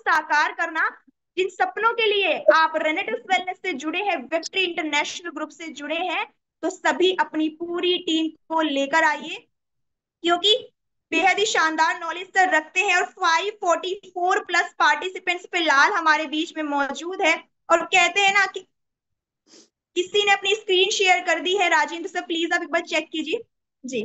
साकार करना, जिन सपनों के लिए आप रेनेटिव वेलनेस से जुड़े हैं, विक्ट्री इंटरनेशनल ग्रुप से जुड़े हैं, तो सभी अपनी पूरी टीम को लेकर आइए, क्योंकि बेहद ही शानदार नॉलेज सर रखते हैं। और 544 प्लस पार्टिसिपेंट्स फिलहाल हमारे बीच में मौजूद है। और कहते हैं ना कि किसी ने अपनी स्क्रीन शेयर कर दी है, राजेंद्र सर प्लीज आप एक बार चेक कीजिए जी।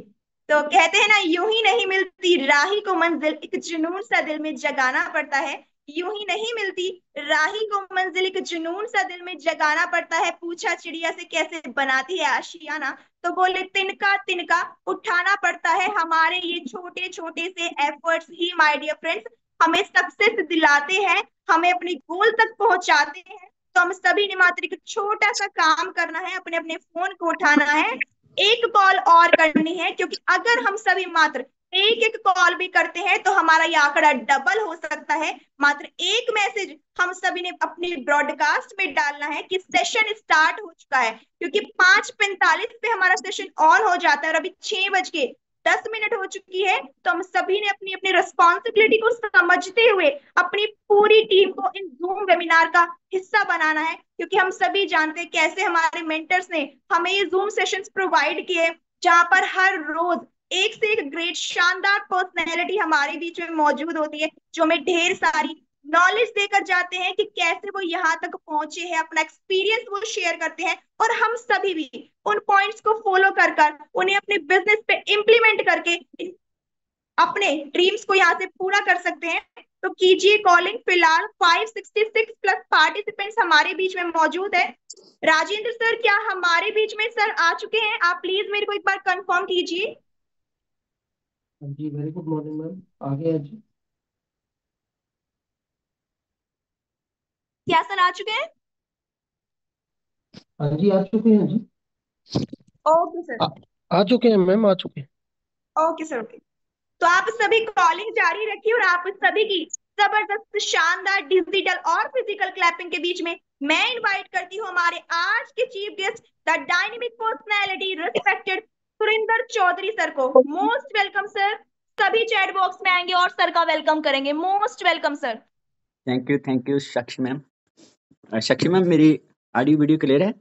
तो कहते हैं ना, यूं ही नहीं मिलती राही को मंजिल, एक जुनून सा दिल में जगाना पड़ता है। यूं ही नहीं मिलती राही को मंजिल, एक जुनून सा दिल में जगाना पड़ता है। पूछा चिड़िया से कैसे बनाती है आशियाना, तो बोले तिनका तिनका उठाना पड़ता है। हमारे ये छोटे छोटे से एफर्ट्स ही माय डियर फ्रेंड्स हमें सक्सेस दिलाते हैं, हमें अपने गोल तक पहुंचाते हैं। तो हम सभी ने मात्र एक छोटा सा काम करना है, अपने अपने फोन को उठाना है, एक कॉल और करनी है, क्योंकि अगर हम सभी मात्र एक एक कॉल भी करते हैं तो हमारा ये आंकड़ा डबल हो सकता है। मात्र एक मैसेज हम सभी ने अपने ब्रॉडकास्ट में डालना है कि सेशन स्टार्ट हो चुका है, क्योंकि 5:45 पे हमारा सेशन ऑन हो जाता है और अभी 6:10 हो चुकी है। तो हम सभी ने अपनी अपनी रिस्पॉन्सिबिलिटी को समझते हुए अपनी पूरी टीम को इन जूम वेबिनार का हिस्सा बनाना है, क्योंकि हम सभी जानते हैं कैसे हमारे मेंटर्स ने हमें ये जूम सेशंस प्रोवाइड किए, जहां पर हर रोज एक से एक ग्रेट शानदार पर्सनैलिटी हमारे बीच में मौजूद होती है, जो हमें ढेर सारी नॉलेज देकर जाते हैं कि कैसे वो यहाँ तक पहुंचे हैं, अपना एक्सपीरियंस वो शेयर करते हैं। और हम सभी भी उन पॉइंट्स को फॉलो कर कर उन्हें अपने बिजनेस पे इम्प्लीमेंट करके अपने ड्रीम्स को यहाँ से पूरा कर सकते हैं। तो कीजिए कॉलिंग। फिलहाल 566 प्लस पार्टिसिपेंट्स हमारे बीच में मौजूद है। राजेंद्र सर क्या हमारे बीच में सर आ चुके हैं? आप प्लीज मेरे को एक बार कंफर्म कीजिए। जी वेरी गुड मॉर्निंग मैम, आगे है जी। क्या सर आ चुके हैं? हाँ जी आ चुके हैं जी। Okay sir. आ, आ चुके हैं मैम, आ चुके हैं। Okay sir okay. तो आप सभी कॉलिंग जारी रखिए और आप सभी की जबरदस्त शानदार डिजिटल और फिजिकल क्लैपिंग के बीच में मैं इनवाइट करती हूँ हमारे आज के chief guest, the dynamic personality respected Surinder Chaudhary sir को। Most welcome sir. सभी चैट बॉक्स में आएंगे और सर का वेलकम करेंगे। Most welcome sir. Thank you Sakshi ma'am. Sakshi ma'am मेरी ऑडियो वीडियो क्लियर है?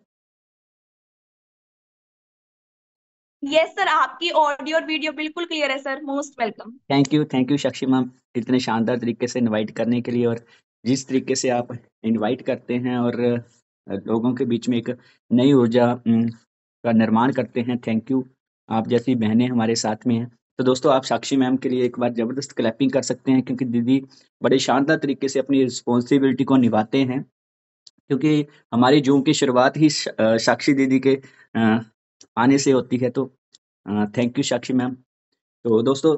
यस सर, आपकी ऑडियो और वीडियो बिल्कुल क्लियर है sir. Most welcome. Thank you Sakshi ma'am, इतने शानदार तरीके से इनवाइट करने के लिए, और जिस तरीके से आप इनवाइट करते हैं और लोगों के बीच में एक नई ऊर्जा का निर्माण करते हैं। Thank you. आप जैसी बहनें हमारे साथ में हैं। तो दोस्तों आप साक्षी मैम के लिए एक बार जबरदस्त क्लैपिंग कर सकते हैं, क्योंकि दीदी बड़े शानदार तरीके से अपनी रिस्पॉन्सिबिलिटी को निभाते हैं। क्योंकि हमारी जूम की शुरुआत ही साक्षी दीदी के आने से होती है। तो थैंक यू साक्षी मैम। तो दोस्तों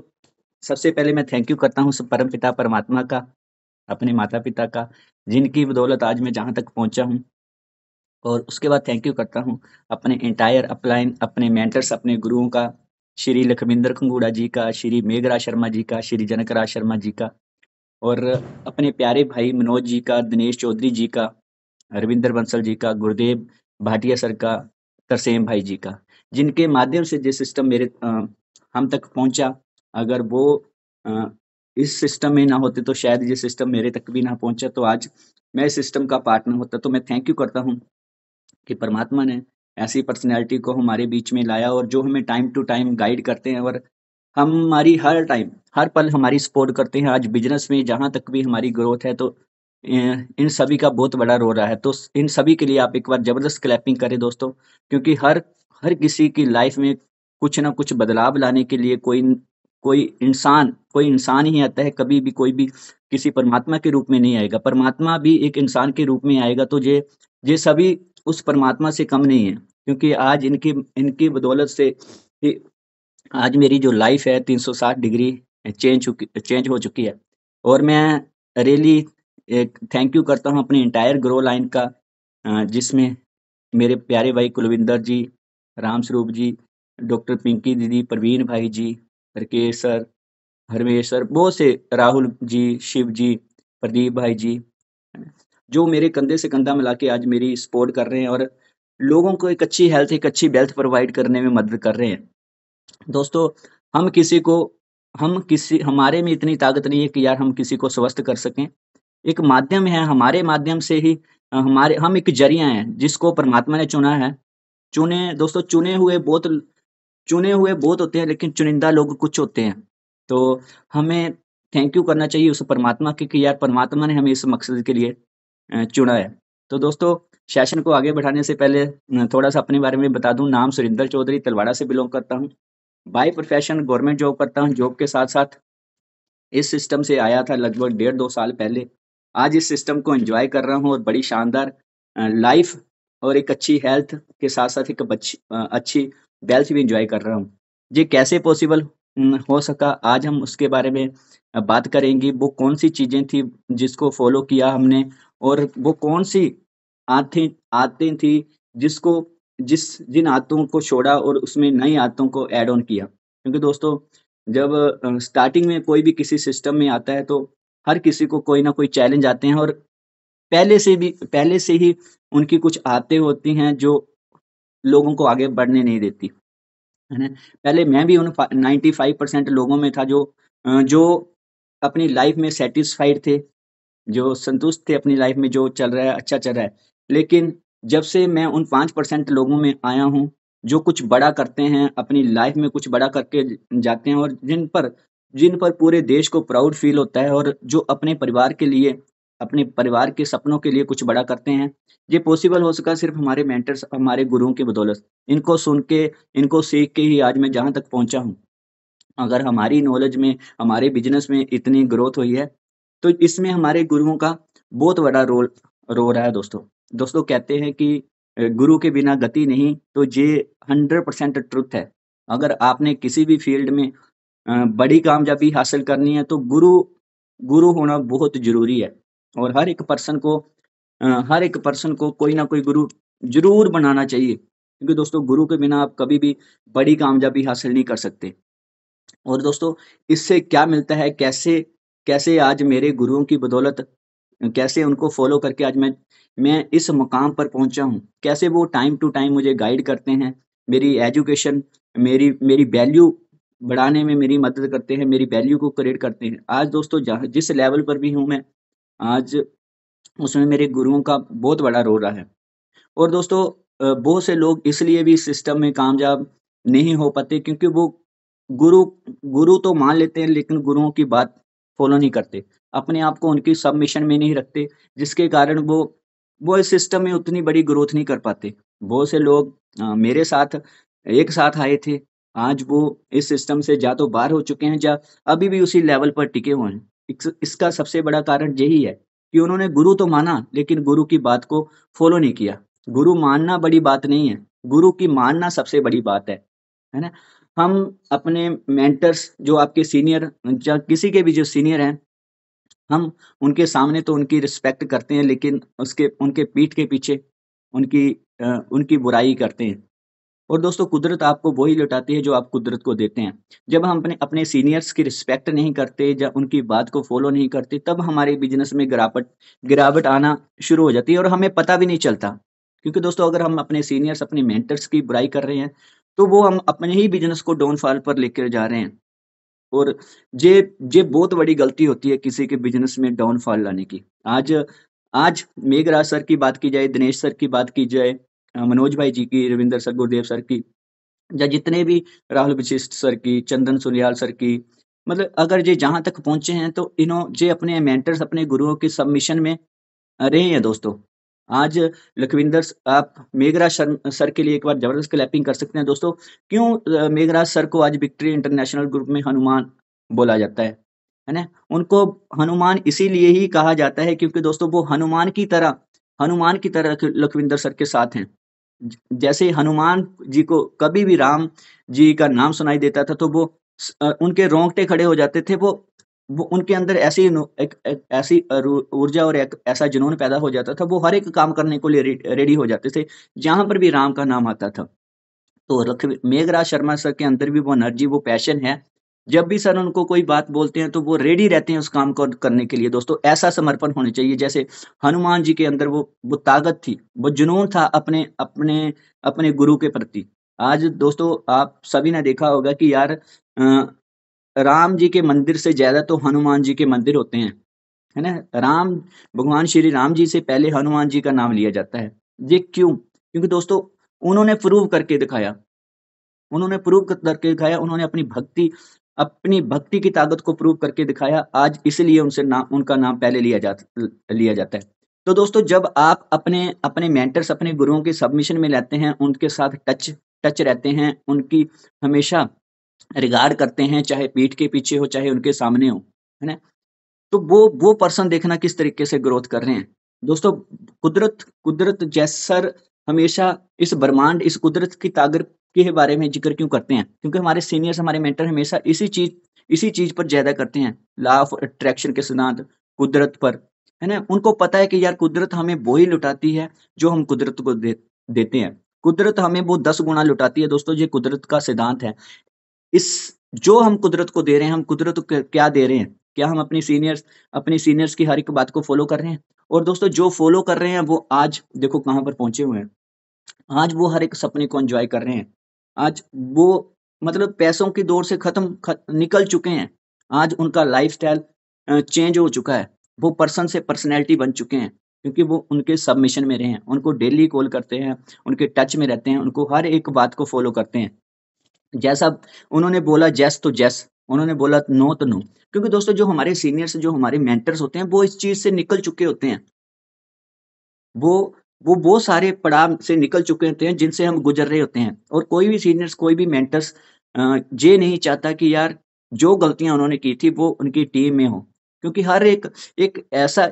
सबसे पहले मैं थैंक यू करता हूँ परम पिता परमात्मा का, अपने माता पिता का, जिनकी बदौलत आज मैं जहाँ तक पहुँचा हूँ। और उसके बाद थैंक यू करता हूँ अपने एंटायर अपलाइन, अपने मेंटर्स, अपने गुरुओं का, श्री लखविंदर खंगूड़ा जी का, श्री मेघराज शर्मा जी का, श्री जनकराज शर्मा जी का, और अपने प्यारे भाई मनोज जी का, दिनेश चौधरी जी का, रविंद्र बंसल जी का, गुरुदेव भाटिया सर का, तरसेम भाई जी का, जिनके माध्यम से जो सिस्टम मेरे हम तक पहुंचा, अगर वो इस सिस्टम में ना होते तो शायद ये सिस्टम मेरे तक भी ना पहुंचा, तो आज मैं इस सिस्टम का पार्ट ना होता। तो मैं थैंक यू करता हूँ कि परमात्मा ने ऐसी पर्सनैलिटी को हमारे बीच में लाया, और जो हमें टाइम टू टाइम गाइड करते हैं, और हमारी हर टाइम हर पल हमारी सपोर्ट करते हैं। आज बिजनेस में जहाँ तक भी हमारी ग्रोथ है, तो इन सभी का बहुत बड़ा रोल रहा है। तो इन सभी के लिए आप एक बार जबरदस्त क्लैपिंग करें दोस्तों, क्योंकि हर हर किसी की लाइफ में कुछ ना कुछ बदलाव लाने के लिए कोई इंसान ही आता है। कभी भी कोई भी किसी परमात्मा के रूप में नहीं आएगा, परमात्मा भी एक इंसान के रूप में आएगा। तो ये सभी उस परमात्मा से कम नहीं है, क्योंकि आज इनकी इनकी बदौलत से ही आज मेरी जो लाइफ है 360 डिग्री चेंज हो चुकी है। और मैं रियली एक थैंक यू करता हूँ अपनी इंटायर ग्रो लाइन का, जिसमें मेरे प्यारे भाई कुलविंदर जी, राम स्वरूप जी, डॉक्टर पिंकी दीदी, प्रवीण भाई जी, राकेश सर, हरमेश सर, बहुत से, राहुल जी, शिव जी, प्रदीप भाई जी, जो मेरे कंधे से कंधा मिला के आज मेरी सपोर्ट कर रहे हैं, और लोगों को एक अच्छी हेल्थ, एक अच्छी वेल्थ प्रोवाइड करने में मदद कर रहे हैं। दोस्तों हम किसी हमारे में इतनी ताकत नहीं है कि यार हम किसी को स्वस्थ कर सकें, एक माध्यम है, हमारे माध्यम से ही हमारे हम एक जरिया हैं जिसको परमात्मा ने चुना है। दोस्तों चुने हुए बहुत होते हैं, लेकिन चुनिंदा लोग कुछ होते हैं। तो हमें थैंक यू करना चाहिए उस परमात्मा के कि यार परमात्मा ने हमें इस मकसद के लिए चुना है। तो दोस्तों सेशन को आगे बढ़ाने से पहले थोड़ा सा अपने बारे में बता दूं। नाम सुरिंदर चौधरी, तलवाड़ा से बिलोंग करता हूं। बाय प्रोफेशन गवर्नमेंट जॉब करता हूं। जॉब के साथ साथ इस सिस्टम से आया था लगभग 1.5-2 साल पहले। आज इस सिस्टम को एंजॉय कर रहा हूं और बड़ी शानदार लाइफ और एक अच्छी हेल्थ के साथ साथ एक अच्छी वेल्थ भी एंजॉय कर रहा हूं। ये कैसे पॉसिबल हो सका, आज हम उसके बारे में बात करेंगे। वो कौन सी चीजें थी जिसको फॉलो किया हमने, और वो कौन सी आदतें थी जिन आदतों को छोड़ा और उसमें नई आदतों को ऐड ऑन किया। क्योंकि दोस्तों जब स्टार्टिंग में कोई भी किसी सिस्टम में आता है तो हर किसी को कोई ना कोई चैलेंज आते हैं, और पहले से ही उनकी कुछ आदतें होती हैं जो लोगों को आगे बढ़ने नहीं देती, है ना। पहले मैं भी उन 95% लोगों में था जो अपनी लाइफ में सेटिस्फाइड थे, जो संतुष्ट थे अपनी लाइफ में, जो चल रहा है अच्छा चल रहा है। लेकिन जब से मैं उन 5% लोगों में आया हूँ जो कुछ बड़ा करते हैं, अपनी लाइफ में कुछ बड़ा करके जाते हैं, और जिन पर पूरे देश को प्राउड फील होता है, और जो अपने परिवार के लिए, अपने परिवार के सपनों के लिए कुछ बड़ा करते हैं। ये पॉसिबल हो सका सिर्फ हमारे मेंटर्स, हमारे गुरुओं की बदौलत। इनको सुन के, इनको सीख के ही आज मैं जहाँ तक पहुंचा हूँ। अगर हमारी नॉलेज में, हमारे बिजनेस में इतनी ग्रोथ हुई है तो इसमें हमारे गुरुओं का बहुत बड़ा रोल रहा है। दोस्तों कहते हैं कि गुरु के बिना गति नहीं, तो ये 100% ट्रुथ है। अगर आपने किसी भी फील्ड में बड़ी कामयाबी हासिल करनी है तो गुरु होना बहुत जरूरी है। और हर एक पर्सन को कोई ना कोई गुरु जरूर बनाना चाहिए, क्योंकि दोस्तों गुरु के बिना आप कभी भी बड़ी कामयाबी हासिल नहीं कर सकते। और दोस्तों इससे क्या मिलता है, कैसे आज मेरे गुरुओं की बदौलत, कैसे उनको फॉलो करके आज मैं इस मकाम पर पहुंचा हूं, कैसे वो टाइम टू टाइम मुझे गाइड करते हैं, मेरी एजुकेशन, मेरी वैल्यू बढ़ाने में मेरी मदद करते हैं, मेरी वैल्यू को क्रिएट करते हैं। आज दोस्तों जिस लेवल पर भी हूं मैं आज, उसमें मेरे गुरुओं का बहुत बड़ा रोल रहा है। और दोस्तों बहुत से लोग इसलिए भी इस सिस्टम में कामयाब नहीं हो पाते क्योंकि वो गुरु गुरु तो मान लेते हैं, लेकिन गुरुओं की बात फॉलो नहीं करते, अपने आप को उनकी सबमिशन में नहीं रखते, जिसके कारण वो इस सिस्टम में उतनी बड़ी ग्रोथ नहीं कर पाते। बहुत से लोग मेरे साथ एक साथ आए थे, आज वो इस सिस्टम से जा तो बाहर हो चुके हैं, या अभी भी उसी लेवल पर टिके हुए हैं। इसका सबसे बड़ा कारण यही है कि उन्होंने गुरु तो माना, लेकिन गुरु की बात को फॉलो नहीं किया। गुरु मानना बड़ी बात नहीं है, गुरु की मानना सबसे बड़ी बात है ना। हम अपने मेंटर्स, जो आपके सीनियर, या किसी के भी जो सीनियर हैं, हम उनके सामने तो उनकी रिस्पेक्ट करते हैं, लेकिन उनके पीठ के पीछे उनकी बुराई करते हैं। और दोस्तों कुदरत आपको वही लौटाती है जो आप कुदरत को देते हैं। जब हम अपने सीनियर्स की रिस्पेक्ट नहीं करते, जब उनकी बात को फॉलो नहीं करते, तब हमारे बिजनेस में गिरावट आना शुरू हो जाती है, और हमें पता भी नहीं चलता। क्योंकि दोस्तों अगर हम अपने सीनियर्स, अपने मेंटर्स की बुराई कर रहे हैं, तो वो हम अपने ही बिजनेस को डाउनफॉल पर लेकर जा रहे हैं। और ये बहुत बड़ी गलती होती है किसी के बिजनेस में डाउनफॉल लाने की। आज मेघराज सर की बात की जाए, दिनेश सर की बात की जाए, मनोज भाई जी की, रविंदर सर, गुरुदेव सर की, या जितने भी राहुल वशिष्ठ सर की, चंदन सुनियाल सर की, मतलब अगर ये जहां तक पहुंचे हैं तो ये अपने मेंटर्स, अपने गुरुओं के सबमिशन में रहे हैं। दोस्तों आज आप मेघराज सर के लिए एक बार जबरदस्त क्लैपिंग कर सकते हैं। दोस्तों क्यों मेघराज सर को आज विक्ट्री इंटरनेशनल ग्रुप में हनुमान बोला जाता है ना। उनको हनुमान इसीलिए ही कहा जाता है क्योंकि दोस्तों वो हनुमान की तरह लखविंदर सर के साथ हैं। जैसे हनुमान जी को कभी भी राम जी का नाम सुनाई देता था तो वो उनके रोंगटे खड़े हो जाते थे, वो उनके अंदर ऐसी ऊर्जा और एक ऐसा जुनून पैदा हो जाता था, वो हर एक काम करने को लिए रेडी हो जाते थे जहां पर भी राम का नाम आता था। तो मेघराज शर्मा सर के अंदर भी वो एनर्जी, वो पैशन है। जब भी सर उनको कोई बात बोलते हैं तो वो रेडी रहते हैं उस काम को करने के लिए। दोस्तों ऐसा समर्पण होना चाहिए जैसे हनुमान जी के अंदर वो ताकत थी, वो जुनून था अपने अपने अपने गुरु के प्रति। आज दोस्तों आप सभी ने देखा होगा कि यार राम जी के मंदिर से ज्यादा तो हनुमान जी के मंदिर होते हैं। है ना। राम भगवान श्री राम जी से पहले हनुमान जी का नाम लिया जाता है। ये क्यों? क्योंकि दोस्तों उन्होंने प्रूव करके दिखाया, उन्होंने अपनी भक्ति की ताकत को प्रूव करके दिखाया। आज इसलिए उनका नाम पहले लिया जाता है। तो दोस्तों जब आप अपने मेंटर्स, अपने गुरुओं के सबमिशन में रहते हैं, उनके साथ टच रहते हैं, उनकी हमेशा रिगार्ड करते हैं, चाहे पीठ के पीछे हो चाहे उनके सामने हो, है ना। तो वो पर्सन देखना किस तरीके से ग्रोथ कर रहे हैं। दोस्तों कुदरत जैसा हमेशा इस ब्रह्मांड, इस कुदरत की ताकत के बारे में जिक्र क्यों करते हैं? क्योंकि हमारे सीनियर्स, हमारे मेंटर हमेशा इसी चीज पर ज्यादा करते हैं, लॉ ऑफ अट्रैक्शन के सिद्धांत, कुदरत पर, है ना। उनको पता है कि यार कुदरत हमें वो ही लुटाती है जो हम कुदरत को देते हैं। कुदरत हमें वो 10 गुना लुटाती है। दोस्तों ये कुदरत का सिद्धांत है। इस जो हम कुदरत को दे रहे हैं, हम कुदरत को क्या दे रहे हैं? क्या हम अपनी सीनियर्स की हर एक बात को फॉलो कर रहे हैं? और दोस्तों जो फॉलो कर रहे हैं वो आज देखो कहाँ पर पहुंचे हुए हैं। आज वो हर एक सपने को एंजॉय कर रहे हैं। आज वो मतलब पैसों की दौड़ से निकल चुके हैं। आज उनका लाइफस्टाइल चेंज हो चुका है। वो पर्सन से पर्सनैलिटी बन चुके हैं, क्योंकि वो उनके सबमिशन में रहे हैं, उनको डेली कॉल करते हैं, उनके टच में रहते हैं, उनको हर एक बात को फॉलो करते हैं। जैसा उन्होंने बोला जैस तो जैस, उन्होंने बोला नो तो नो। क्योंकि दोस्तों जो हमारे सीनियर्स, जो हमारे मेंटर्स होते हैं, वो इस चीज से निकल चुके होते हैं। वो सारे पड़ाव से निकल चुके होते हैं जिनसे हम गुजर रहे होते हैं। और कोई भी सीनियर्स, कोई भी मेंटर्स ये नहीं चाहता कि यार जो गलतियां उन्होंने की थी वो उनकी टीम में हो। क्योंकि हर एक ऐसा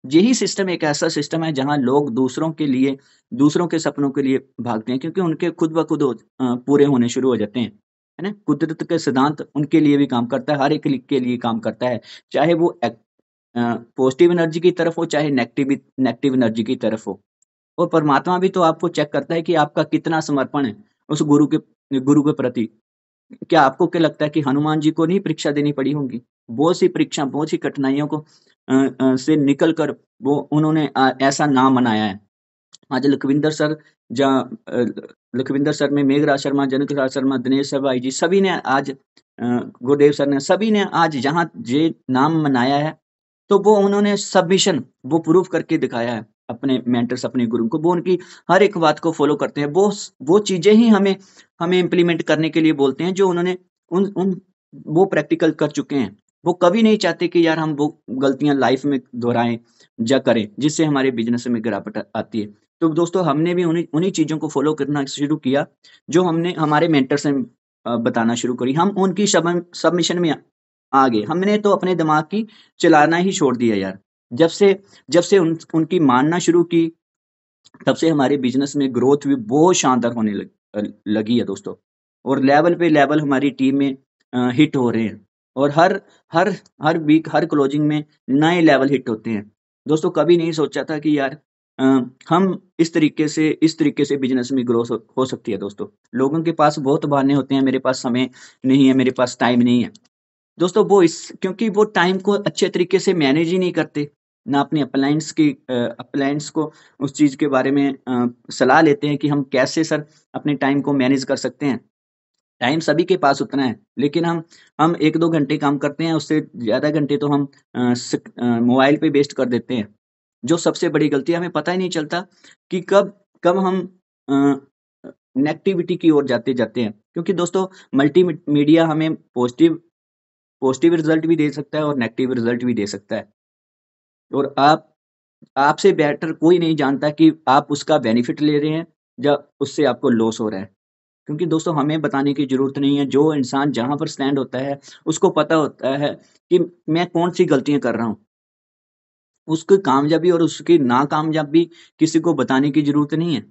यही सिस्टम एक ऐसा सिस्टम है जहां लोग दूसरों के सपनों के लिए भागते हैं, क्योंकि उनके खुद ब खुद पूरे होने शुरू हो जाते हैं, है ना। कुदरत के सिद्धांत उनके लिए भी काम करता है, हर एक के लिए काम करता है, चाहे वो पॉजिटिव एनर्जी की तरफ हो चाहे नेगेटिव एनर्जी की तरफ हो। और परमात्मा भी तो आपको चेक करता है कि आपका कितना समर्पण है उस गुरु के प्रति। क्या आपको क्या लगता है कि हनुमान जी को नहीं परीक्षा देनी पड़ी होंगी? बहुत सी कठिनाइयों को से निकल कर वो उन्होंने ऐसा नाम बनाया है। आज लखविंदर सर में मेघराज शर्मा, जनक राज शर्मा, दिनेश भाई जी, सभी ने आज गुरुदेव सर ने, सभी ने आज जहाँ ये नाम मनाया है, तो वो उन्होंने सबमिशन वो प्रूव करके दिखाया है। अपने मेंटर्स, अपने गुरु को, वो उनकी हर एक बात को फॉलो करते हैं। वो चीजें ही हमें इम्प्लीमेंट करने के लिए बोलते हैं जो उन्होंने उन उन वो प्रैक्टिकल कर चुके हैं। वो कभी नहीं चाहते कि यार हम वो गलतियां लाइफ में दोहराएं या करें जिससे हमारे बिजनेस में गिरावट आती है। तो दोस्तों हमने भी उन्हीं चीजों को फॉलो करना शुरू किया जो हमने हमारे मेंटर से बताना शुरू करी। हम उनकी सबमिशन में आ गए। हमने तो अपने दिमाग की चलाना ही छोड़ दिया यार। जब से उनकी मानना शुरू की, तब से हमारे बिजनेस में ग्रोथ भी बहुत शानदार होने लगी है दोस्तों। और लेवल पे लेवल हमारी टीम में हिट हो रहे हैं। और हर हर हर वीक, हर क्लोजिंग में नए लेवल हिट होते हैं। दोस्तों कभी नहीं सोचा था कि यार हम इस तरीके से बिजनेस में ग्रोथ हो सकती है। दोस्तों लोगों के पास बहुत बहाने होते हैं, मेरे पास समय नहीं है, मेरे पास टाइम नहीं है। दोस्तों क्योंकि वो टाइम को अच्छे तरीके से मैनेज ही नहीं करते, ना अपने अप्लायंस को उस चीज के बारे में सलाह लेते हैं कि हम कैसे सर अपने टाइम को मैनेज कर सकते हैं। टाइम सभी के पास उतना है, लेकिन हम 1-2 घंटे काम करते हैं, उससे ज्यादा घंटे तो हम मोबाइल पे वेस्ट कर देते हैं। जो सबसे बड़ी गलती है, हमें पता ही नहीं चलता कि कब कब हम नेगेटिविटी की ओर जाते हैं। क्योंकि दोस्तों मल्टीमीडिया हमें पॉजिटिव रिजल्ट भी दे सकता है और नेगेटिव रिजल्ट भी दे सकता है। और आपसे बेटर कोई नहीं जानता कि आप उसका बेनिफिट ले रहे हैं या उससे आपको लॉस हो रहा है। क्योंकि दोस्तों हमें बताने की जरूरत नहीं है, जो इंसान जहां पर स्टैंड होता है उसको पता होता है कि मैं कौन सी गलतियां कर रहा हूं। उसकी कामयाबी और उसकी नाकामयाबी किसी को बताने की जरूरत नहीं है।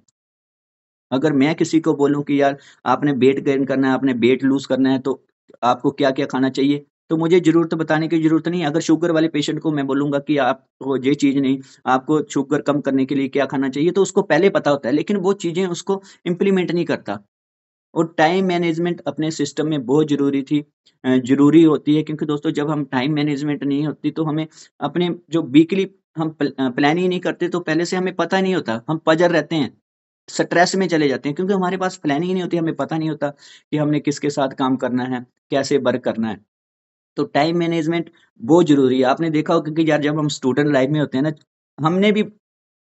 अगर मैं किसी को बोलूं कि यार आपने वेट गेन करना है, आपने वेट लूज करना है, तो आपको क्या क्या खाना चाहिए, तो मुझे जरूरत बताने की जरूरत नहीं है। अगर शुगर वाले पेशेंट को मैं बोलूंगा कि आपको ये चीज नहीं, आपको शुगर कम करने के लिए क्या खाना चाहिए, तो उसको पहले पता होता है, लेकिन वो चीजें उसको इम्प्लीमेंट नहीं करता। और टाइम मैनेजमेंट अपने सिस्टम में बहुत जरूरी होती है। क्योंकि दोस्तों जब हम टाइम मैनेजमेंट नहीं होती तो हमें अपने जो वीकली हम प्लान ही नहीं करते, तो पहले से हमें पता नहीं होता, हम पजल रहते हैं, स्ट्रेस में चले जाते हैं, क्योंकि हमारे पास प्लानिंग ही नहीं होती, हमें पता नहीं होता कि हमने किसके साथ काम करना है, कैसे वर्क करना है। तो टाइम मैनेजमेंट बहुत जरूरी है। आपने देखा होगा कि यार जब हम स्टूडेंट लाइफ में होते हैं ना, हमने भी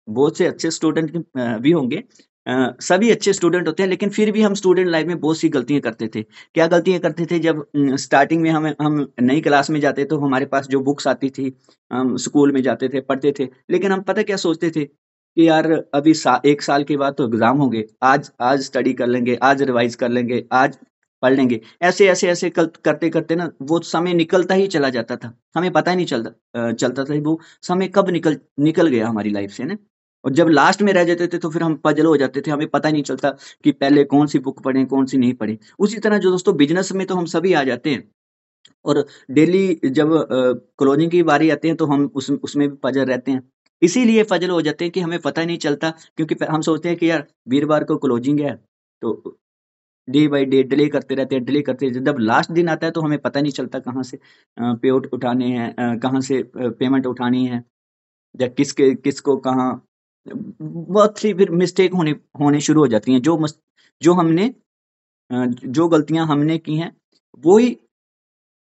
बहुत से अच्छे स्टूडेंट भी होंगे, सभी अच्छे स्टूडेंट होते हैं, लेकिन फिर भी हम स्टूडेंट लाइफ में बहुत सी गलतियां करते थे। क्या गलतियां करते थे? जब स्टार्टिंग में हम नई क्लास में जाते तो हमारे पास जो बुक्स आती थी, हम स्कूल में जाते थे, पढ़ते थे, लेकिन हम पता क्या सोचते थे कि यार अभी 1 साल के बाद तो एग्जाम होंगे, आज आज स्टडी कर लेंगे, आज रिवाइज कर लेंगे, आज पढ़ लेंगे। ऐसे ऐसे ऐसे करते करते ना वो समय निकलता ही चला जाता था, हमें पता ही नहीं चलता था वो समय कब निकल निकल गया हमारी लाइफ से ना। और जब लास्ट में रह जाते थे तो फिर हम पजल हो जाते थे, हमें पता ही नहीं चलता कि पहले कौन सी बुक पढ़ें, कौन सी नहीं पढ़ें। उसी तरह जो दोस्तों बिजनेस में तो हम सभी आ जाते हैं, और डेली जब क्लोजिंग की बारी आती है तो हम उसमें भी पजल रहते हैं। इसीलिए पजल हो जाते हैं कि हमें पता ही नहीं चलता, क्योंकि हम सोचते हैं कि यार वीरवार को क्लोजिंग है, तो डे बाय डे डिले करते रहते हैं, डिले करते हैं। जब लास्ट दिन आता है तो हमें पता नहीं चलता कहाँ से पे आउट उठाने हैं, कहाँ से पेमेंट उठानी है, या किसको कहाँ। बहुत सी फिर मिस्टेक होने होने शुरू हो जाती हैं। जो हमने जो गलतियां हमने की हैं, वही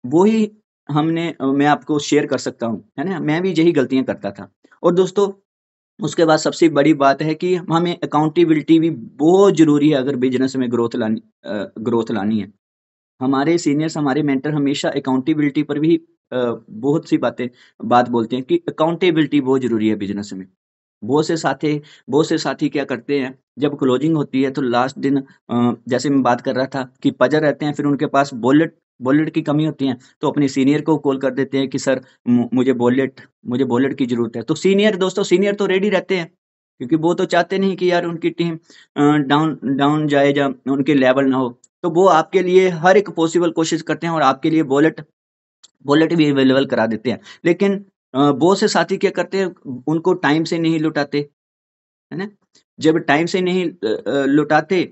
वही मैं आपको शेयर कर सकता हूँ, है ना? मैं भी यही गलतियां करता था। और दोस्तों उसके बाद सबसे बड़ी बात है कि हमें अकाउंटेबिलिटी भी बहुत जरूरी है अगर बिजनेस में ग्रोथ लानी है। हमारे सीनियर्स, हमारे मेंटर हमेशा अकाउंटेबिलिटी पर भी बहुत सी बात बोलते हैं कि अकाउंटेबिलिटी बहुत जरूरी है बिजनेस में। बहुत से साथी क्या करते हैं, जब क्लोजिंग होती है तो लास्ट दिन जैसे मैं बात कर रहा था कि पजल रहते हैं, फिर उनके पास बुलेट की कमी होती है, तो अपने सीनियर को कॉल कर देते हैं कि सर मुझे बुलेट की जरूरत है। तो सीनियर तो रेडी रहते हैं, क्योंकि वो तो चाहते नहीं कि यार उनकी टीम डाउन डाउन जाए या उनके लेवल ना हो। तो वो आपके लिए हर एक पॉसिबल कोशिश करते हैं और आपके लिए बुलेट भी अवेलेबल करा देते हैं। लेकिन बहुत से साथी क्या करते हैं, उनको टाइम से नहीं लौटाते, है ना? जब टाइम से नहीं लौटाते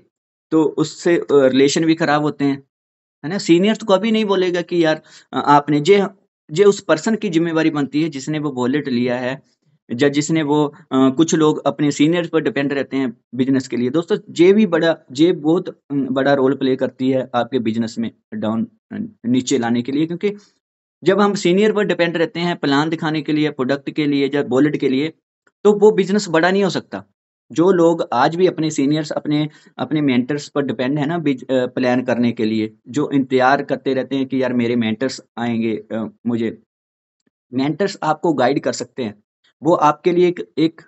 तो उससे रिलेशन भी खराब होते हैं, है ना? सीनियर्स को कभी नहीं बोलेगा कि यार आपने जे उस पर्सन की जिम्मेवारी बनती है जिसने वो बुलेट लिया है, या जिसने वो कुछ लोग अपने सीनियर्स पर डिपेंड रहते हैं बिजनेस के लिए। दोस्तों ये बहुत बड़ा रोल प्ले करती है आपके बिजनेस में डाउन नीचे लाने के लिए, क्योंकि जब हम सीनियर पर डिपेंड रहते हैं प्लान दिखाने के लिए, प्रोडक्ट के लिए या बुलेट के लिए, तो वो बिजनेस बड़ा नहीं हो सकता। जो लोग आज भी अपने सीनियर्स, अपने अपने मेंटर्स पर डिपेंड है ना प्लान करने के लिए, जो इंतजार करते रहते हैं कि यार मेरे मेंटर्स आएंगे, मुझे मेंटर्स आपको गाइड कर सकते हैं। वो आपके लिए एक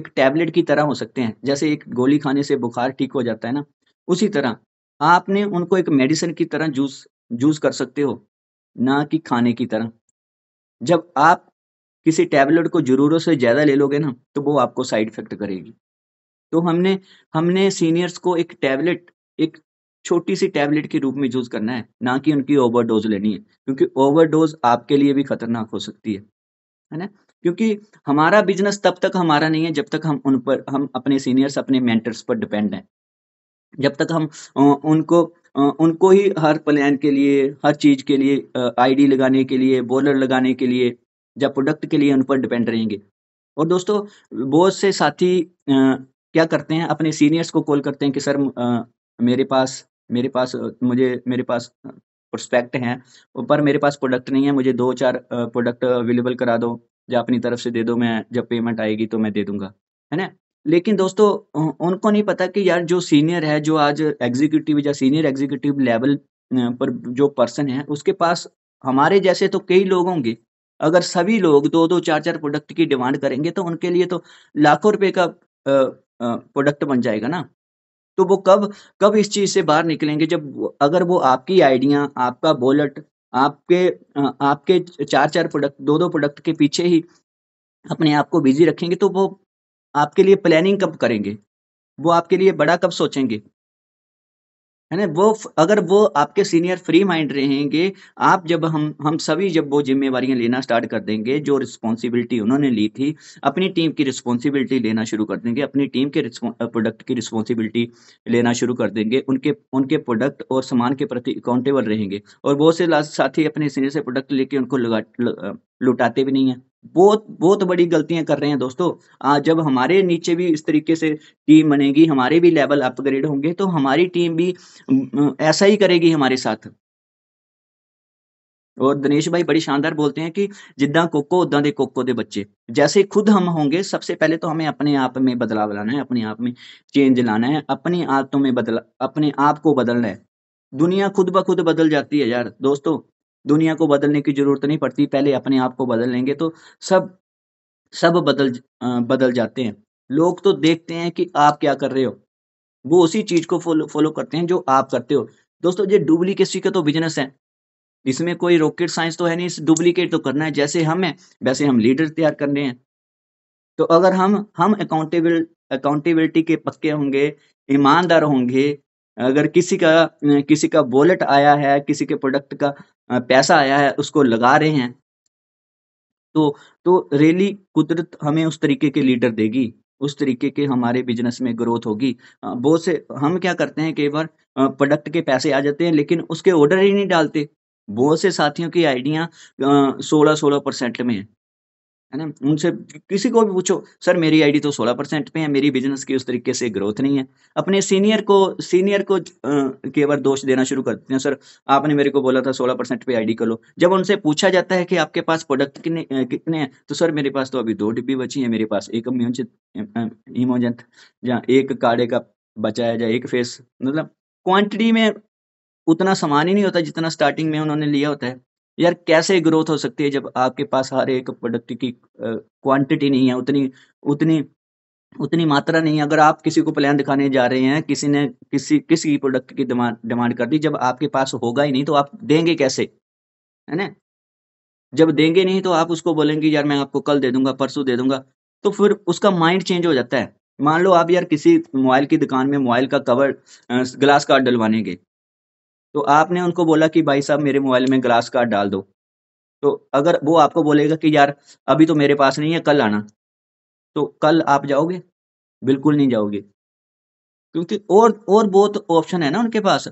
टैबलेट की तरह हो सकते हैं। जैसे एक गोली खाने से बुखार ठीक हो जाता है ना, उसी तरह आपने उनको एक मेडिसिन की तरह जूस कर सकते हो, ना कि खाने की तरह। जब आप किसी टैबलेट को ज़रूरत से ज़्यादा ले लोगे ना, तो वो आपको साइड इफ़ेक्ट करेगी। तो हमने हमने सीनियर्स को एक छोटी-सी टैबलेट के रूप में यूज़ करना है, ना कि उनकी ओवरडोज़ लेनी है, क्योंकि ओवरडोज़ आपके लिए भी खतरनाक हो सकती है ना? क्योंकि हमारा बिज़नेस तब तक हमारा नहीं है, जब तक हम अपने सीनियर्स, अपने मेंटर्स पर डिपेंड हैं। जब तक हम उनको ही हर प्लान के लिए, हर चीज़ के लिए, आईडी लगाने के लिए, बॉलर लगाने के लिए या प्रोडक्ट के लिए उन पर डिपेंड रहेंगे। और दोस्तों बहुत से साथी क्या करते हैं, अपने सीनियर्स को कॉल करते हैं कि सर मेरे पास मेरे पास प्रोस्पेक्ट हैं, पर मेरे पास प्रोडक्ट नहीं है, मुझे 2-4 प्रोडक्ट अवेलेबल करा दो या अपनी तरफ से दे दो, मैं जब पेमेंट आएगी तो मैं दे दूँगा, है ना? लेकिन दोस्तों उनको नहीं पता कि यार जो सीनियर है, जो आज एग्ज़ीक्यूटिव या सीनियर एग्ज़ीक्यूटिव लेवल पर जो पर्सन है, उसके पास हमारे जैसे तो कई लोग होंगे। अगर सभी लोग 2-2 4-4 प्रोडक्ट की डिमांड करेंगे तो उनके लिए तो लाखों रुपए का प्रोडक्ट बन जाएगा ना। तो वो कब कब इस चीज़ से बाहर निकलेंगे, अगर वो आपकी आइडिया, आपका बुलेट, आपके 4-4 प्रोडक्ट, 2-2 प्रोडक्ट के पीछे ही अपने आप को बिज़ी रखेंगे, तो वो आपके लिए प्लानिंग कब करेंगे? वो आपके लिए बड़ा कब सोचेंगे? है ना? अगर वो आपके सीनियर फ्री माइंड रहेंगे, हम सभी जब वो ज़िम्मेवारियाँ लेना स्टार्ट कर देंगे, जो रिस्पॉन्सिबिलिटी उन्होंने ली थी, अपनी टीम की रिस्पॉन्सिबिलिटी लेना शुरू कर देंगे, अपनी टीम के प्रोडक्ट की रिस्पॉन्सिबिलिटी लेना शुरू कर देंगे, उनके उनके प्रोडक्ट और सामान के प्रति अकाउंटेबल रहेंगे, और बहुत से साथी अपने सीनियर से प्रोडक्ट लेके उनको लौटाते भी नहीं है। बहुत बहुत बड़ी गलतियाँ कर रहे हैं दोस्तों। जब हमारे नीचे भी इस तरीके से टीम बनेगी, हमारे भी लेवल अपग्रेड होंगे, तो हमारी टीम भी ऐसा ही करेगी हमारे साथ। और दिनेश भाई बड़ी शानदार बोलते हैं कि जिद्दां कोको उद्दां दे कोको दे बच्चे। जैसे खुद हम होंगे, सबसे पहले तो हमें अपने आप में बदलाव लाना है, अपने आप में चेंज लाना है, अपनी आदतों में अपने आप को बदलना है। दुनिया खुद ब खुद बदल जाती है यार दोस्तों, दुनिया को बदलने की जरूरत नहीं पड़ती, पहले अपने आप को बदल लेंगे तो सब सब बदल जाते हैं। लोग तो देखते हैं कि आप क्या कर रहे हो, वो उसी चीज को फॉलो फॉलो करते हैं जो आप करते हो। दोस्तों ये डुप्लीकेसी का तो बिजनेस है, इसमें कोई रॉकेट साइंस तो है नहीं, इस डुप्लीकेट तो करना है। जैसे हम हैं वैसे हम लीडर तैयार करने हैं। तो अगर हम अकाउंटेबिलिटी के पक्के होंगे, ईमानदार होंगे, अगर किसी का वॉलेट आया है, किसी के प्रोडक्ट का पैसा आया है, उसको लगा रहे हैं, तो रियली कुदरत हमें उस तरीके के लीडर देगी, उस तरीके के हमारे बिजनेस में ग्रोथ होगी। बहुत से हम क्या करते हैं, कई बार प्रोडक्ट के पैसे आ जाते हैं लेकिन उसके ऑर्डर ही नहीं डालते। बहुत से साथियों की आइडिया 16% में है ना, उनसे किसी को भी पूछो, सर मेरी आईडी तो 16% पे है, मेरी बिजनेस की उस तरीके से ग्रोथ नहीं है। अपने सीनियर को कई बार दोष देना शुरू कर देते हैं, सर आपने मेरे को बोला था 16% पे आईडी कर लो। जब उनसे पूछा जाता है कि आपके पास प्रोडक्ट कितने हैं, तो सर मेरे पास तो अभी 2 डिब्बी बची है, मेरे पास एक इमोजेंट जहाँ एक काढ़े का बचा है, जहाँ एक फेस, मतलब क्वांटिटी में उतना सामान ही नहीं होता जितना स्टार्टिंग में उन्होंने लिया होता है। यार कैसे ग्रोथ हो सकती है जब आपके पास हर एक प्रोडक्ट की क्वांटिटी नहीं है, उतनी उतनी उतनी मात्रा नहीं है। अगर आप किसी को प्लान दिखाने जा रहे हैं, किसी ने किसी प्रोडक्ट की डिमांड कर दी, जब आपके पास होगा ही नहीं तो आप देंगे कैसे, है ना। जब देंगे नहीं तो आप उसको बोलेंगे यार मैं आपको कल दे दूंगा, परसों दे दूंगा, तो फिर उसका माइंड चेंज हो जाता है। मान लो आप यार किसी मोबाइल की दुकान में मोबाइल का कवर ग्लास कार्ड डलवाने गए, तो आपने उनको बोला कि भाई साहब मेरे मोबाइल में ग्लास कार्ड डाल दो, तो अगर वो आपको बोलेगा कि यार अभी तो मेरे पास नहीं है, कल आना, तो कल आप जाओगे? बिल्कुल नहीं जाओगे, क्योंकि और बहुत ऑप्शन है ना उनके पास,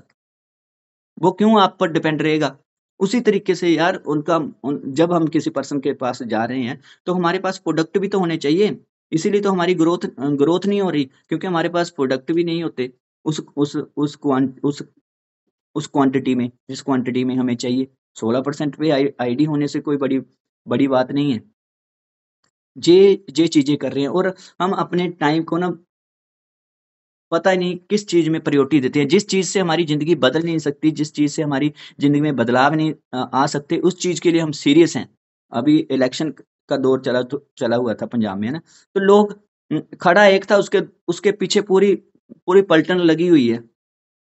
वो क्यों आप पर डिपेंड रहेगा। उसी तरीके से यार जब हम किसी पर्सन के पास जा रहे हैं तो हमारे पास प्रोडक्ट भी तो होने चाहिए। इसीलिए तो हमारी ग्रोथ नहीं हो रही, क्योंकि हमारे पास प्रोडक्ट भी नहीं होते उस क्वांटिटी में, जिस क्वांटिटी में हमें चाहिए। 16% पे आईडी होने से कोई बड़ी बड़ी बात नहीं है। ये चीजें कर रहे हैं और हम अपने टाइम को ना पता ही नहीं किस चीज में प्रायोरिटी देते हैं। जिस चीज से हमारी जिंदगी बदल नहीं सकती, जिस चीज से हमारी जिंदगी में बदलाव नहीं आ सकते, उस चीज के लिए हम सीरियस हैं। अभी इलेक्शन का दौर चला हुआ था पंजाब में, है ना, तो लोग खड़ा एक था, उसके उसके पीछे पूरी पूरी पलटन लगी हुई है।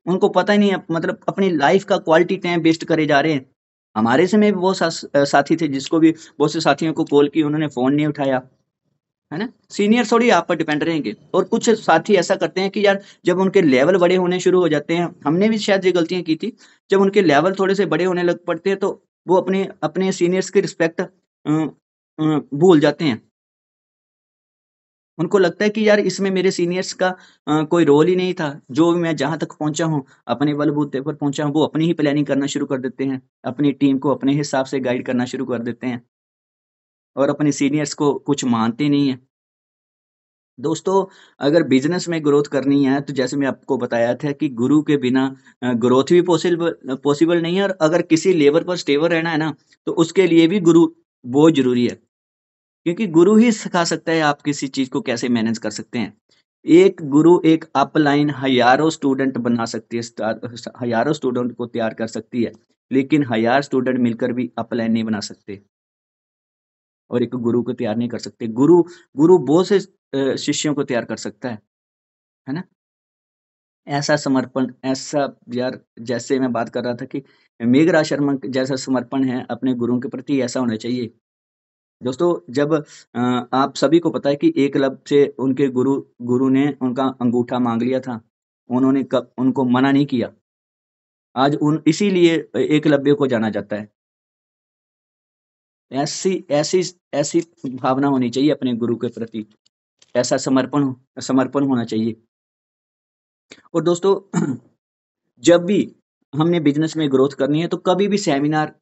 उनको पता ही नहीं है, मतलब अपनी लाइफ का क्वालिटी टाइम वेस्ट करे जा रहे हैं। हमारे समय भी बहुत साथी थे, जिसको भी बहुत से साथियों को कॉल की, उन्होंने फोन नहीं उठाया, है ना। सीनियर थोड़ी आप पर डिपेंड रहेंगे। और कुछ साथी ऐसा करते हैं कि यार जब उनके लेवल बड़े होने शुरू हो जाते हैं, हमने भी शायद ये गलतियां की थी, जब उनके लेवल थोड़े से बड़े होने लग पड़ते हैं तो वो अपने अपने सीनियर्स की रिस्पेक्ट भूल जाते हैं। उनको लगता है कि यार इसमें मेरे सीनियर्स का कोई रोल ही नहीं था, जो भी मैं जहां तक पहुंचा हूं, अपने बलबूते पर पहुंचा हूं, वो अपनी ही प्लानिंग करना शुरू कर देते हैं, अपनी टीम को अपने हिसाब से गाइड करना शुरू कर देते हैं और अपने सीनियर्स को कुछ मानते नहीं है। दोस्तों, अगर बिजनेस में ग्रोथ करनी है तो जैसे मैं आपको बताया था कि गुरु के बिना ग्रोथ भी पॉसिबल नहीं है। और अगर किसी लेवल पर स्टेबल रहना है ना, तो उसके लिए भी गुरु बहुत जरूरी है, क्योंकि गुरु ही सिखा सकता है आप किसी चीज को कैसे मैनेज कर सकते हैं। एक गुरु एक अपलाइन हजारों स्टूडेंट बना सकती है, हजारों स्टूडेंट को तैयार कर सकती है, लेकिन हजार स्टूडेंट मिलकर भी अपलाइन नहीं बना सकते और एक गुरु को तैयार नहीं कर सकते। गुरु गुरु बहुत से शिष्यों को तैयार कर सकता है ना। ऐसा समर्पण, ऐसा यार, जैसे मैं बात कर रहा था कि मेघराज शर्मा जैसा समर्पण है अपने गुरुओं के प्रति, ऐसा होना चाहिए। दोस्तों, जब आप सभी को पता है कि एकलव्य से उनके गुरु गुरु ने उनका अंगूठा मांग लिया था, उन्होंने कब उनको मना नहीं किया। आज इसीलिए एकलव्य को जाना जाता है। ऐसी ऐसी ऐसी भावना होनी चाहिए अपने गुरु के प्रति, ऐसा समर्पण होना चाहिए। और दोस्तों, जब भी हमने बिजनेस में ग्रोथ करनी है तो कभी भी सेमिनार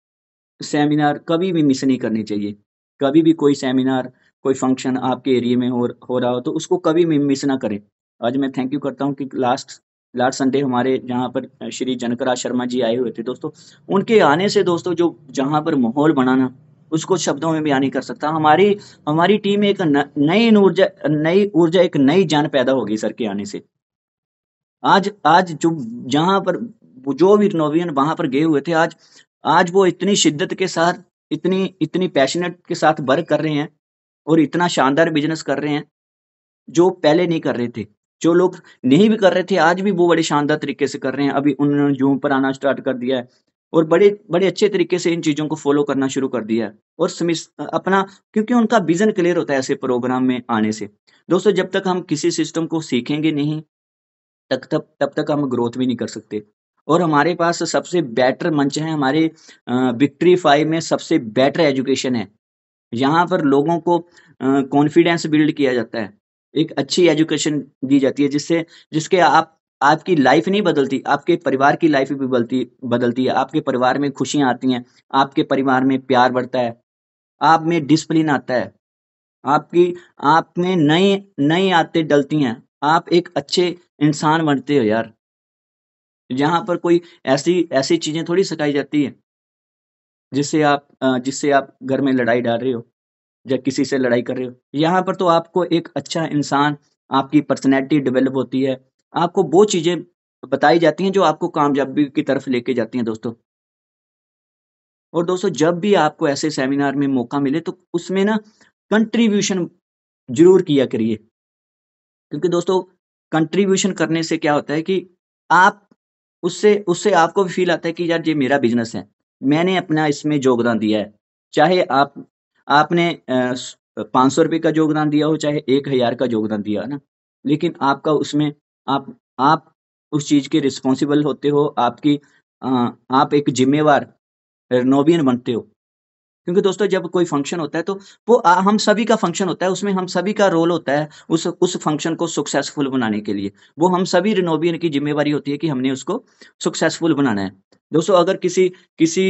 कभी भी मिस नहीं करनी चाहिए। कभी भी कोई सेमिनार, कोई फंक्शन आपके एरिया में हो रहा हो तो उसको कभी भी मिस ना करें। आज मैं थैंक यू करता हूँ कि लास्ट लास्ट संडे हमारे जहाँ पर श्री जनकराज शर्मा जी आए हुए थे दोस्तों। उनके आने से दोस्तों जो जहाँ पर माहौल बना ना, उसको शब्दों में बयान नहीं कर सकता। हमारी हमारी टीम में एक नई ऊर्जा एक नई जान पैदा होगी सर के आने से। आज आज जो जहाँ पर जो भी नौवीन वहां पर गए हुए थे, आज वो इतनी शिद्दत के साथ, इतनी इतनी पैशनेट के साथ वर्क कर रहे हैं और इतना शानदार बिजनेस कर रहे हैं जो पहले नहीं कर रहे थे। जो लोग नहीं भी कर रहे थे, आज भी वो बड़े शानदार तरीके से कर रहे हैं। अभी उन्होंने ज़ूम पर आना स्टार्ट कर दिया है और बड़े बड़े अच्छे तरीके से इन चीज़ों को फ़ॉलो करना शुरू कर दिया है और अपना, क्योंकि उनका विज़न क्लियर होता है ऐसे प्रोग्राम में आने से। दोस्तों, जब तक हम किसी सिस्टम को सीखेंगे नहीं, तब तक हम ग्रोथ भी नहीं कर सकते। और हमारे पास सबसे बेटर मंच है, हमारे विक्ट्री 5 में सबसे बेटर एजुकेशन है। यहाँ पर लोगों को कॉन्फिडेंस बिल्ड किया जाता है, एक अच्छी एजुकेशन दी जाती है जिसके आपकी लाइफ नहीं बदलती, आपके परिवार की लाइफ भी बदलती है। आपके परिवार में खुशियां आती हैं, आपके परिवार में प्यार बढ़ता है, आप में डिसिप्लिन आता है, आपकी आप में नई नई आदतें डलती हैं, आप एक अच्छे इंसान बनते हो यार। यहाँ पर कोई ऐसी ऐसी चीजें थोड़ी सिखाई जाती है जिससे आप घर में लड़ाई डाल रहे हो या किसी से लड़ाई कर रहे हो। यहाँ पर तो आपको एक अच्छा इंसान, आपकी पर्सनैलिटी डेवलप होती है, आपको वो चीजें बताई जाती हैं जो आपको कामयाबी की तरफ लेके जाती हैं दोस्तों। और दोस्तों, जब भी आपको ऐसे सेमिनार में मौका मिले तो उसमें ना कंट्रीब्यूशन जरूर किया करिए, क्योंकि दोस्तों कंट्रीब्यूशन करने से क्या होता है कि आप उससे उससे आपको भी फील आता है कि यार ये मेरा बिजनेस है, मैंने अपना इसमें योगदान दिया है। चाहे आपने 500 रुपये का योगदान दिया हो, चाहे 1000 का योगदान दिया है ना, लेकिन आपका उसमें आप उस चीज के रिस्पॉन्सिबल होते हो। आप एक जिम्मेवार नोबियन बनते हो। क्योंकि दोस्तों, जब कोई फंक्शन होता है तो वो हम सभी का फंक्शन होता है, उसमें हम सभी का रोल होता है उस फंक्शन को सक्सेसफुल बनाने के लिए। वो हम सभी रिनोबियन की जिम्मेवारी होती है कि हमने उसको सक्सेसफुल बनाना है। दोस्तों, अगर किसी किसी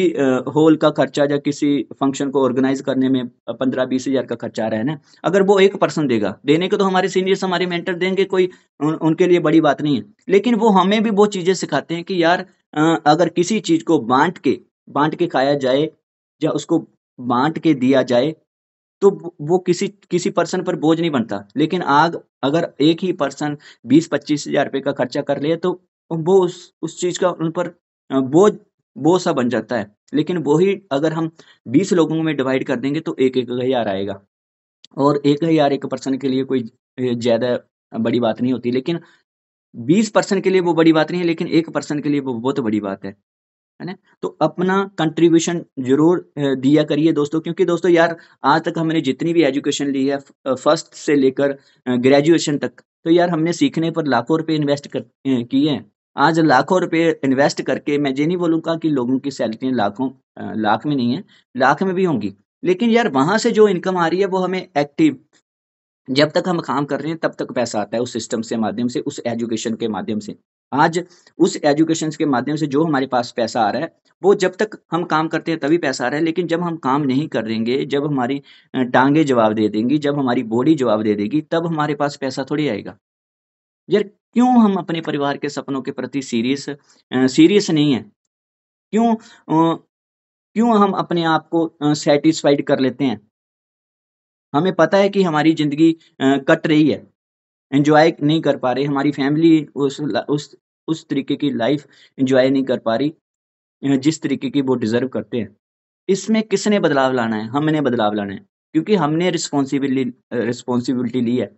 हॉल का खर्चा या किसी फंक्शन को ऑर्गेनाइज करने में 15-20 हजार का खर्चा आ रहा है ना, अगर वो एक पर्सन देगा, देने को तो हमारे सीनियर्स हमारे मेंटर देंगे, कोई उनके लिए बड़ी बात नहीं है। लेकिन वो हमें भी वो चीजें सिखाते हैं कि यार अगर किसी चीज को बांट के खाया जाए या उसको बांट के दिया जाए तो वो किसी किसी पर्सन पर बोझ नहीं बनता। लेकिन अगर एक ही पर्सन 20-25 हजार रुपए का खर्चा कर ले तो वो उस चीज का उन पर बोझ बोझ सा बन जाता है। लेकिन वही अगर हम 20 लोगों में डिवाइड कर देंगे तो एक हजार आएगा, और 1000 एक पर्सन के लिए कोई ज्यादा बड़ी बात नहीं होती। लेकिन 20% के लिए वो बड़ी बात नहीं है, लेकिन एक पर्सन के लिए वो बहुत बड़ी बात है ना। तो अपना कंट्रीब्यूशन जरूर दिया करिए दोस्तों, क्योंकि दोस्तों यार, आज तक हमने जितनी भी एजुकेशन ली है फर्स्ट से लेकर ग्रेजुएशन तक, तो यार हमने सीखने पर लाखों रुपए इन्वेस्ट किए हैं। आज लाखों रुपए इन्वेस्ट करके मैं ये नहीं बोलूंगा कि लोगों की सैलरी लाख में नहीं है, लाख में भी होंगी, लेकिन यार वहां से जो इनकम आ रही है वो हमें एक्टिव, जब तक हम काम कर रहे हैं तब तक पैसा आता है उस सिस्टम से माध्यम से, उस एजुकेशन के माध्यम से। आज उस एजुकेशन के माध्यम से जो हमारे पास पैसा आ रहा है, वो जब तक हम काम करते हैं तभी पैसा आ रहा है। लेकिन जब हम काम नहीं करेंगे, जब हमारी टांगे जवाब दे देंगी, जब हमारी बॉडी जवाब दे देगी, तब हमारे पास पैसा थोड़ी आएगा। यार, क्यों हम अपने परिवार के सपनों के प्रति सीरियस नहीं है? क्यों हम अपने आप को सेटिस्फाइड कर लेते हैं? हमें पता है कि हमारी जिंदगी कट रही है, एंजॉय नहीं कर पा रहे, हमारी फैमिली उस तरीके की लाइफ एंजॉय नहीं कर पा रही जिस तरीके की वो डिजर्व करते हैं। इसमें किसने बदलाव लाना है? हमने बदलाव लाना है, क्योंकि हमने रिस्पॉन्सिबिलिटी ली है।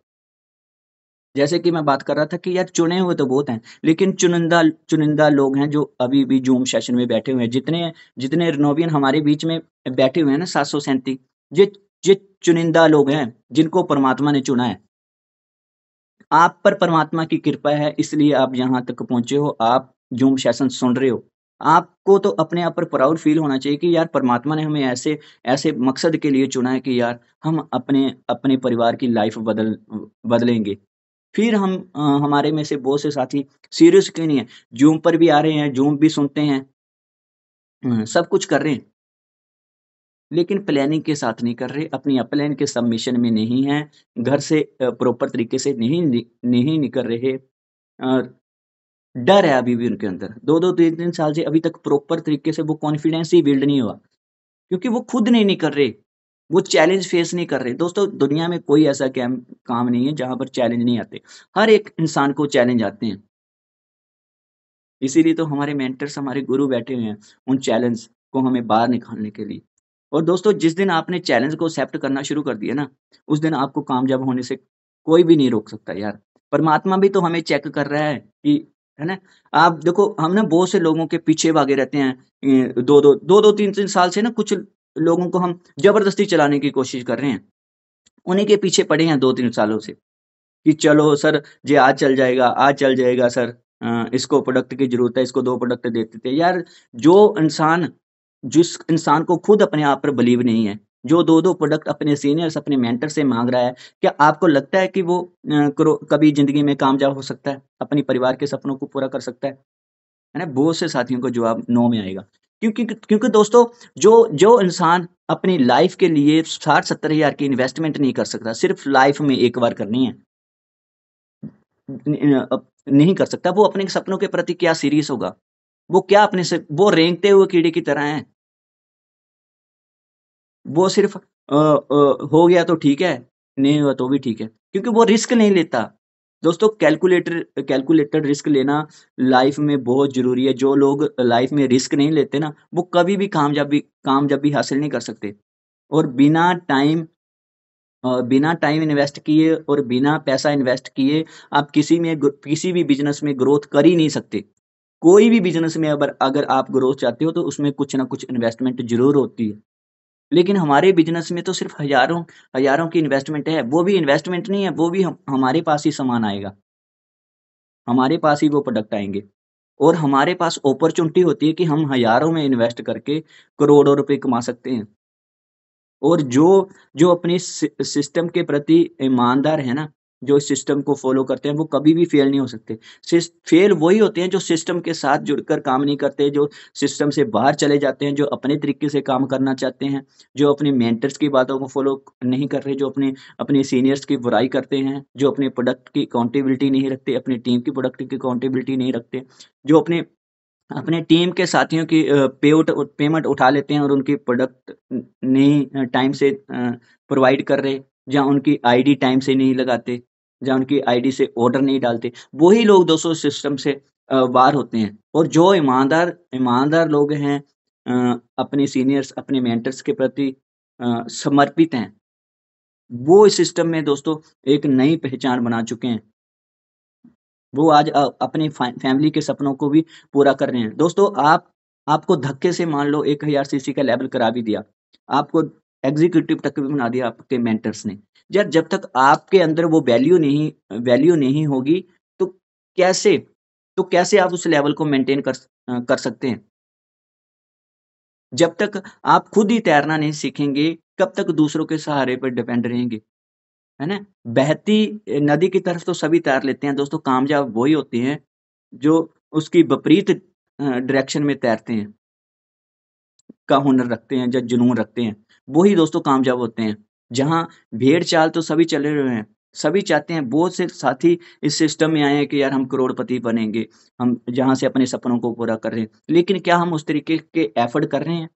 जैसे कि मैं बात कर रहा था कि यार, चुने हुए तो बहुत हैं, लेकिन चुनिंदा चुनिंदा लोग हैं जो अभी भी जूम सेशन में बैठे हुए हैं। जितने जितने रिनोवियन हमारे बीच में बैठे हुए हैं ना, 737, ये ये चुनिंदा लोग हैं जिनको परमात्मा ने चुना है। आप पर परमात्मा की कृपा है, इसलिए आप यहाँ तक पहुंचे हो, आप जूम सेशन सुन रहे हो। आपको तो अपने आप पर प्राउड फील होना चाहिए कि यार, परमात्मा ने हमें ऐसे ऐसे मकसद के लिए चुना है कि यार हम अपने अपने परिवार की लाइफ बदलेंगे। फिर हमारे में से बहुत से साथी सीरियस क्यों नहीं है, जूम पर भी आ रहे हैं, जूम भी सुनते हैं, सब कुछ कर रहे हैं, लेकिन प्लानिंग के साथ नहीं कर रहे, अपनी अपलाइन के सबमिशन में नहीं है, घर से प्रॉपर तरीके से नहीं निकल रहे। डर है अभी भी उनके अंदर। 2-2 3-3 साल से अभी तक प्रॉपर तरीके से वो कॉन्फिडेंस ही बिल्ड नहीं हुआ, क्योंकि वो खुद नहीं कर रहे, वो चैलेंज फेस नहीं कर रहे। दोस्तों, दुनिया में कोई ऐसा काम नहीं है जहाँ पर चैलेंज नहीं आते। हर एक इंसान को चैलेंज आते हैं। इसीलिए तो हमारे मेंटर्स, हमारे गुरु बैठे हुए हैं उन चैलेंज को हमें बाहर निकालने के लिए। और दोस्तों, जिस दिन आपने चैलेंज को एक्सेप्ट करना शुरू कर दिया ना, उस दिन आपको कामयाब होने से कोई भी नहीं रोक सकता यार। परमात्मा भी तो हमें चेक कर रहा है कि, है ना? आप देखो, हम ना बहुत से लोगों के पीछे भागे रहते हैं। 2-2 3-3 साल से ना कुछ लोगों को हम जबरदस्ती चलाने की कोशिश कर रहे हैं। उन्हीं के पीछे पड़े हैं 2-3 सालों से कि चलो सर, ये आज चल जाएगा सर। इसको प्रोडक्ट की ज़रूरत है, इसको 2 प्रोडक्ट दे देते हैं। यार, जिस इंसान को खुद अपने आप पर बिलीव नहीं है, जो 2-2 प्रोडक्ट अपने सीनियर्स, अपने मेंटर से माँग रहा है, क्या आपको लगता है कि वो कभी ज़िंदगी में कामयाब हो सकता है? अपने परिवार के सपनों को पूरा कर सकता है ना? बहुत से साथियों को जवाब नो में आएगा। क्योंकि दोस्तों, जो जो इंसान अपनी लाइफ़ के लिए 60-70 हज़ार की इन्वेस्टमेंट नहीं कर सकता, सिर्फ़ लाइफ़ में एक बार करनी है, नहीं कर सकता, वो अपने सपनों के प्रति क्या सीरियस होगा? वो क्या अपने से वो रेंगते हुए कीड़े की तरह हैं। वो सिर्फ़ हो गया तो ठीक है, नहीं हुआ तो भी ठीक है, क्योंकि वो रिस्क नहीं लेता। दोस्तों, कैलकुलेटेड रिस्क लेना लाइफ़ में बहुत ज़रूरी है। जो लोग लाइफ़ में रिस्क नहीं लेते ना, वो कभी भी कामयाबी हासिल नहीं कर सकते। और बिना टाइम इन्वेस्ट किए और बिना पैसा इन्वेस्ट किए आप किसी भी बिज़नेस में ग्रोथ कर ही नहीं सकते। कोई भी बिज़नेस में अगर आप ग्रोथ चाहते हो तो उसमें कुछ ना कुछ इन्वेस्टमेंट ज़रूर होती है। लेकिन हमारे बिज़नेस में तो सिर्फ़ हज़ारों की इन्वेस्टमेंट है। वो भी इन्वेस्टमेंट नहीं है, वो भी हम हमारे पास ही सामान आएगा। हमारे पास ही वो प्रोडक्ट आएँगे और हमारे पास अपॉर्च्युनिटी होती है कि हम हज़ारों में इन्वेस्ट करके करोड़ों रुपए कमा सकते हैं। और जो अपने सिस्टम के प्रति ईमानदार है ना, जो सिस्टम को फ़ॉलो करते हैं, वो कभी भी फ़ेल नहीं हो सकते। फ़ेल वही होते हैं जो सिस्टम के साथ जुड़कर काम नहीं करते, जो सिस्टम से बाहर चले जाते हैं, जो अपने तरीके से काम करना चाहते हैं, जो अपने मेंटर्स की बातों को फ़ॉलो नहीं कर रहे, जो अपने सीनियर्स की बुराई करते हैं, जो अपने प्रोडक्ट की अकाउंटेबिलिटी नहीं रखते, अपनी टीम की प्रोडक्ट की अकाउंटेबिलिटी नहीं रखते, जो अपने अपने टीम के साथियों की पेमेंट उठा लेते हैं और उनकी प्रोडक्ट नहीं टाइम से प्रोवाइड कर रहे, या उनकी आईडी टाइम से नहीं लगाते, या उनकी आईडी से ऑर्डर नहीं डालते, वही लोग दोस्तों सिस्टम से बाहर होते हैं। और जो ईमानदार लोग हैं, अपने सीनियर्स, अपने मेंटर्स के प्रति समर्पित हैं, वो इस सिस्टम में दोस्तों एक नई पहचान बना चुके हैं। वो आज अपनी फैमिली के सपनों को भी पूरा कर रहे हैं। दोस्तों, आपको धक्के से मान लो 1000 सीसी का लेवल करा भी दिया, आपको एग्जीक्यूटिव तक भी बना दिया आपके मेंटर्स ने। यार, जब तक आपके अंदर वो वैल्यू नहीं होगी, तो कैसे कैसे आप उस लेवल को मेंटेन कर सकते हैं? जब तक आप खुद ही तैरना नहीं सीखेंगे, कब तक दूसरों के सहारे पर डिपेंड रहेंगे? है ना? बहती नदी की तरफ तो सभी तैर लेते हैं दोस्तों, कामयाब वही होते हैं जो उसकी विपरीत डायरेक्शन में तैरते हैं, का हुनर रखते हैं, जो जुनून रखते हैं, वही दोस्तों कामयाब होते हैं। जहाँ भेड़-चाल तो सभी चले हुए हैं, सभी चाहते हैं, बहुत से साथी इस सिस्टम में आए हैं कि यार हम करोड़पति बनेंगे, हम जहाँ से अपने सपनों को पूरा कर रहे हैं। लेकिन क्या हम उस तरीके के एफर्ट कर रहे हैं?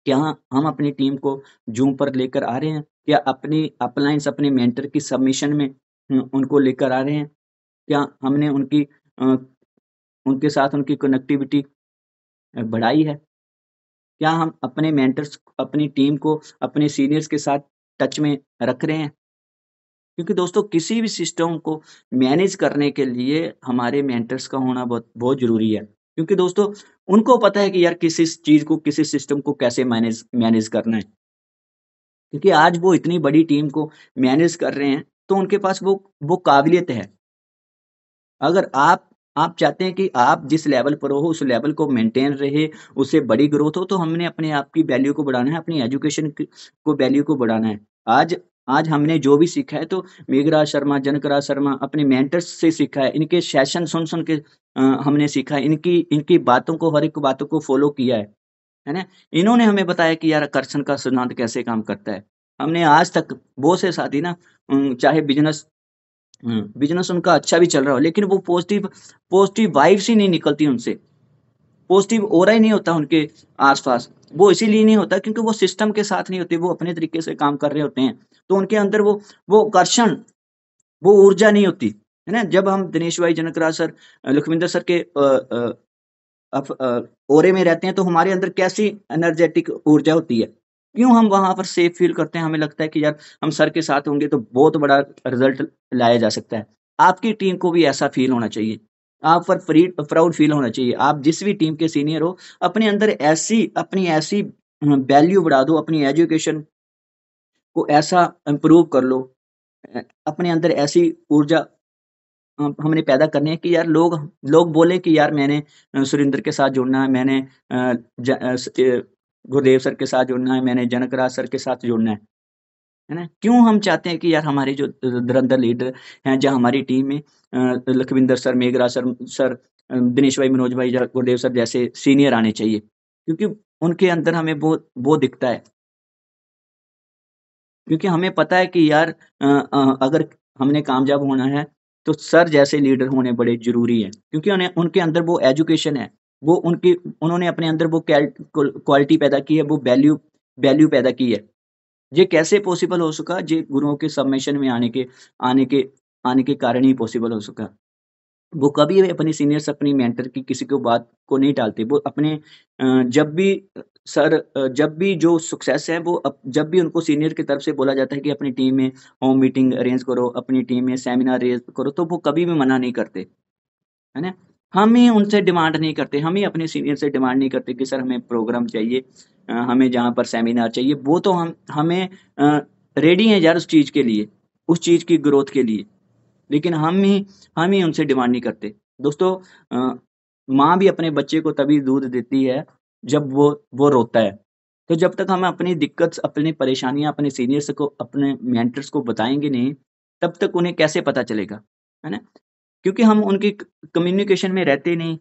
क्या हम अपनी टीम को ज़ूम पर लेकर आ रहे हैं? क्या अपनी अपलाइन्स, अपने मेंटर की सबमिशन में उनको लेकर आ रहे हैं? क्या हमने अ, उनके साथ उनकी कनेक्टिविटी बढ़ाई है? क्या हम अपने मेंटर्स, अपनी टीम को अपने सीनियर्स के साथ टच में रख रहे हैं? क्योंकि दोस्तों, किसी भी सिस्टम को मैनेज करने के लिए हमारे मेंटर्स का होना बहुत बहुत ज़रूरी है। क्योंकि दोस्तों, उनको पता है कि यार किसी चीज़ को, किसी सिस्टम को कैसे मैनेज मैनेज करना है। क्योंकि आज वो इतनी बड़ी टीम को मैनेज कर रहे हैं, तो उनके पास वो काबिलियत है। अगर आप चाहते हैं कि आप जिस लेवल पर हो, उस लेवल को मेंटेन रहे, उससे बड़ी ग्रोथ हो, तो हमने अपने आप की वैल्यू को बढ़ाना है, अपनी एजुकेशन को वैल्यू को बढ़ाना है। आज आज हमने जो भी सीखा है, तो मेघराज शर्मा, जनकराज शर्मा अपने मेंटर्स से सीखा है। इनके सेशन सुन-सुन के हमने सीखा है। इनकी इनकी बातों को, हर एक बातों को फॉलो किया है ना? इन्होंने हमें बताया कि यार आकर्षण का सिद्धांत कैसे काम करता है। हमने आज तक बहुत से साथी ना चाहे बिज़नेस बिजनेस उनका अच्छा भी चल रहा हो, लेकिन वो पॉजिटिव वाइब्स ही नहीं निकलती उनसे, पॉजिटिव ऑरा ही नहीं होता उनके आसपास। वो इसीलिए नहीं होता क्योंकि वो सिस्टम के साथ नहीं होते, वो अपने तरीके से काम कर रहे होते हैं, तो उनके अंदर वो कर्षण, वो ऊर्जा नहीं होती है ना। जब हम दिनेश भाई, जनकराज सर, लखविंदर सर के ओरे में रहते हैं तो हमारे अंदर कैसी एनर्जेटिक ऊर्जा होती है, क्यों हम वहां पर सेफ फील करते हैं, हमें लगता है कि यार हम सर के साथ होंगे तो बहुत बड़ा रिजल्ट लाया जा सकता है। आपकी टीम को भी ऐसा फील होना चाहिए, आप पर प्राउड फील होना चाहिए। आप जिस भी टीम के सीनियर हो, अपने अंदर अपनी ऐसी वैल्यू बढ़ा दो, अपनी एजुकेशन को ऐसा इम्प्रूव कर लो, अपने अंदर ऐसी ऊर्जा हमने पैदा करनी है कि यार लोग लोग बोले कि यार मैंने सुरेंद्र के साथ जुड़ना है, मैंने गुरुदेव सर के साथ जुड़ना है, मैंने जनकराज सर के साथ जुड़ना है ना। क्यों हम चाहते हैं कि यार हमारे जो धुरंधर लीडर हैं, जो हमारी टीम में लखविंदर सर, मेघराज सर, दिनेश भाई, मनोज भाई, गुरुदेव सर जैसे सीनियर आने चाहिए, क्योंकि उनके अंदर हमें वो दिखता है, क्योंकि हमें पता है कि यार अगर हमने कामयाब होना है तो सर जैसे लीडर होने बड़े जरूरी हैं, क्योंकि उन्हें उनके अंदर वो एजुकेशन है, वो उन्होंने अपने अंदर वो क्वालिटी पैदा की है, वो वैल्यू पैदा की है। ये कैसे पॉसिबल हो सका? ये गुरुओं के सबमिशन में आने के आने के कारण ही पॉसिबल हो सका। वो कभी भी अपने सीनियर से, अपनी मेंटर की किसी को बात को नहीं टालते। वो अपने जब भी जो सक्सेस है वो जब भी उनको सीनियर की तरफ से बोला जाता है कि अपनी टीम में होम मीटिंग अरेंज करो, अपनी टीम में सेमिनार अरेंज करो, तो वो कभी भी मना नहीं करते, है ना। हम ही उनसे डिमांड नहीं करते, हम ही अपने सीनियर से डिमांड नहीं करते कि सर हमें प्रोग्राम चाहिए, हमें जहाँ पर सेमिनार चाहिए। वो तो हमें रेडी हैं यार उस चीज़ के लिए, उस चीज़ की ग्रोथ के लिए, लेकिन हम ही उनसे डिमांड नहीं करते। दोस्तों, माँ भी अपने बच्चे को तभी दूध देती है जब वो रोता है। तो जब तक हम अपनी दिक्कत, अपनी परेशानियाँ अपने सीनियर्स को, अपने मेंटर्स को बताएँगे नहीं, तब तक उन्हें कैसे पता चलेगा, है ना? क्योंकि हम उनकी कम्युनिकेशन में रहते नहीं,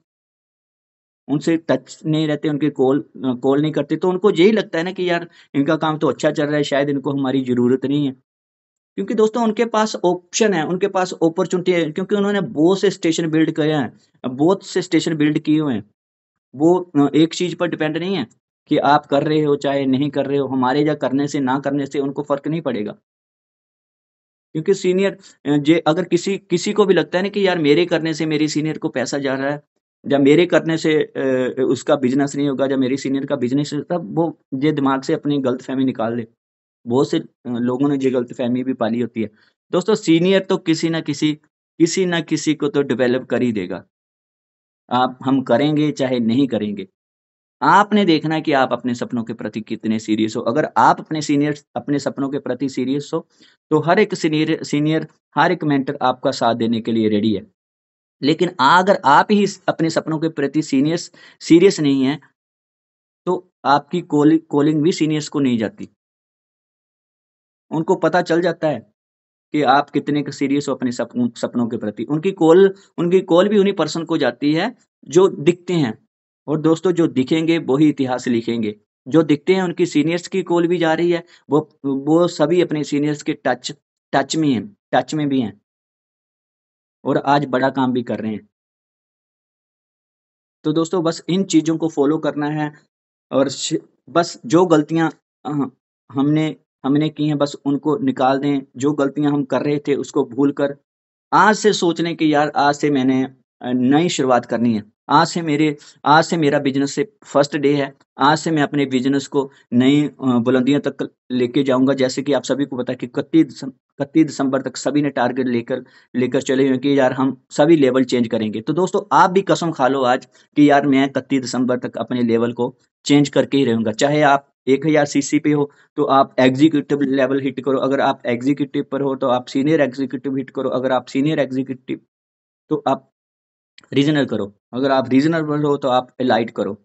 उनसे टच नहीं रहते, उनके कॉल नहीं करते, तो उनको यही लगता है ना कि यार इनका काम तो अच्छा चल रहा है, शायद इनको हमारी ज़रूरत नहीं है। क्योंकि दोस्तों उनके पास ऑप्शन है, उनके पास अपॉर्चुनिटी है, क्योंकि उन्होंने बहुत से स्टेशन बिल्ड करे हैं, बहुत से स्टेशन बिल्ड किए हुए हैं। वो एक चीज़ पर डिपेंड नहीं है कि आप कर रहे हो चाहे नहीं कर रहे हो, हमारे या करने से ना करने से उनको फ़र्क नहीं पड़ेगा। क्योंकि सीनियर जे अगर किसी को भी लगता है ना कि यार मेरे करने से मेरे सीनियर को पैसा जा रहा है, या मेरे करने से उसका बिज़नेस नहीं होगा, या मेरे सीनियर का बिज़नेस है, तब वो ये दिमाग से अपनी गलतफ़हमी निकाल ले। बहुत से लोगों ने ये गलतफ़हमी भी पाली होती है। दोस्तों, सीनियर तो किसी न किसी को तो डेवलप कर ही देगा। हम करेंगे चाहे नहीं करेंगे। आपने देखना है कि आप अपने सपनों के प्रति कितने सीरियस हो। अगर आप अपने सपनों के प्रति सीरियस हो, तो हर एक सीनियर, हर एक मेंटर आपका साथ देने के लिए रेडी है। लेकिन अगर आप ही अपने सपनों के प्रति सीरियस नहीं हैं, तो आपकी कॉलिंग भी सीनियर्स को नहीं जाती। उनको पता चल जाता है कि आप कितने क सीरियस हो अपने सपनों के प्रति। उनकी कॉल भी उन्हीं पर्सन को जाती है जो दिखते हैं, और दोस्तों जो दिखेंगे वही इतिहास लिखेंगे। जो दिखते हैं उनकी सीनियर्स की कॉल भी जा रही है, वो सभी अपने सीनियर्स के टच में भी हैं, और आज बड़ा काम भी कर रहे हैं। तो दोस्तों बस इन चीज़ों को फ़ॉलो करना है, और बस जो गलतियाँ हमने हमने की हैं बस उनको निकाल दें। जो गलतियाँ हम कर रहे थे उसको भूल कर आज से सोच लें कि यार आज से मैंने नई शुरुआत करनी है। आज से मेरा बिज़नेस से फर्स्ट डे है। आज से मैं अपने बिज़नेस को नई बुलंदियों तक लेके जाऊँगा। जैसे कि आप सभी को पता है कि 31 दिसंबर तक सभी ने टारगेट लेकर चले हुए हैं कि यार हम सभी लेवल चेंज करेंगे। तो दोस्तों आप भी कसम खा लो आज कि यार मैं 31 दिसंबर तक अपने लेवल को चेंज करके ही रहूँगा। चाहे आप 1000 सीसी पे हो तो आप एग्जीक्यूटिव लेवल हिट करो, अगर आप एग्जीक्यूटिव पर हो तो आप सीनियर एग्जीक्यूटिव हिट करो, अगर आप सीनियर एग्जीक्यूटिव तो आप रीजनल करो, अगर आप रीजनल पर हो तो आप एलाइट करो,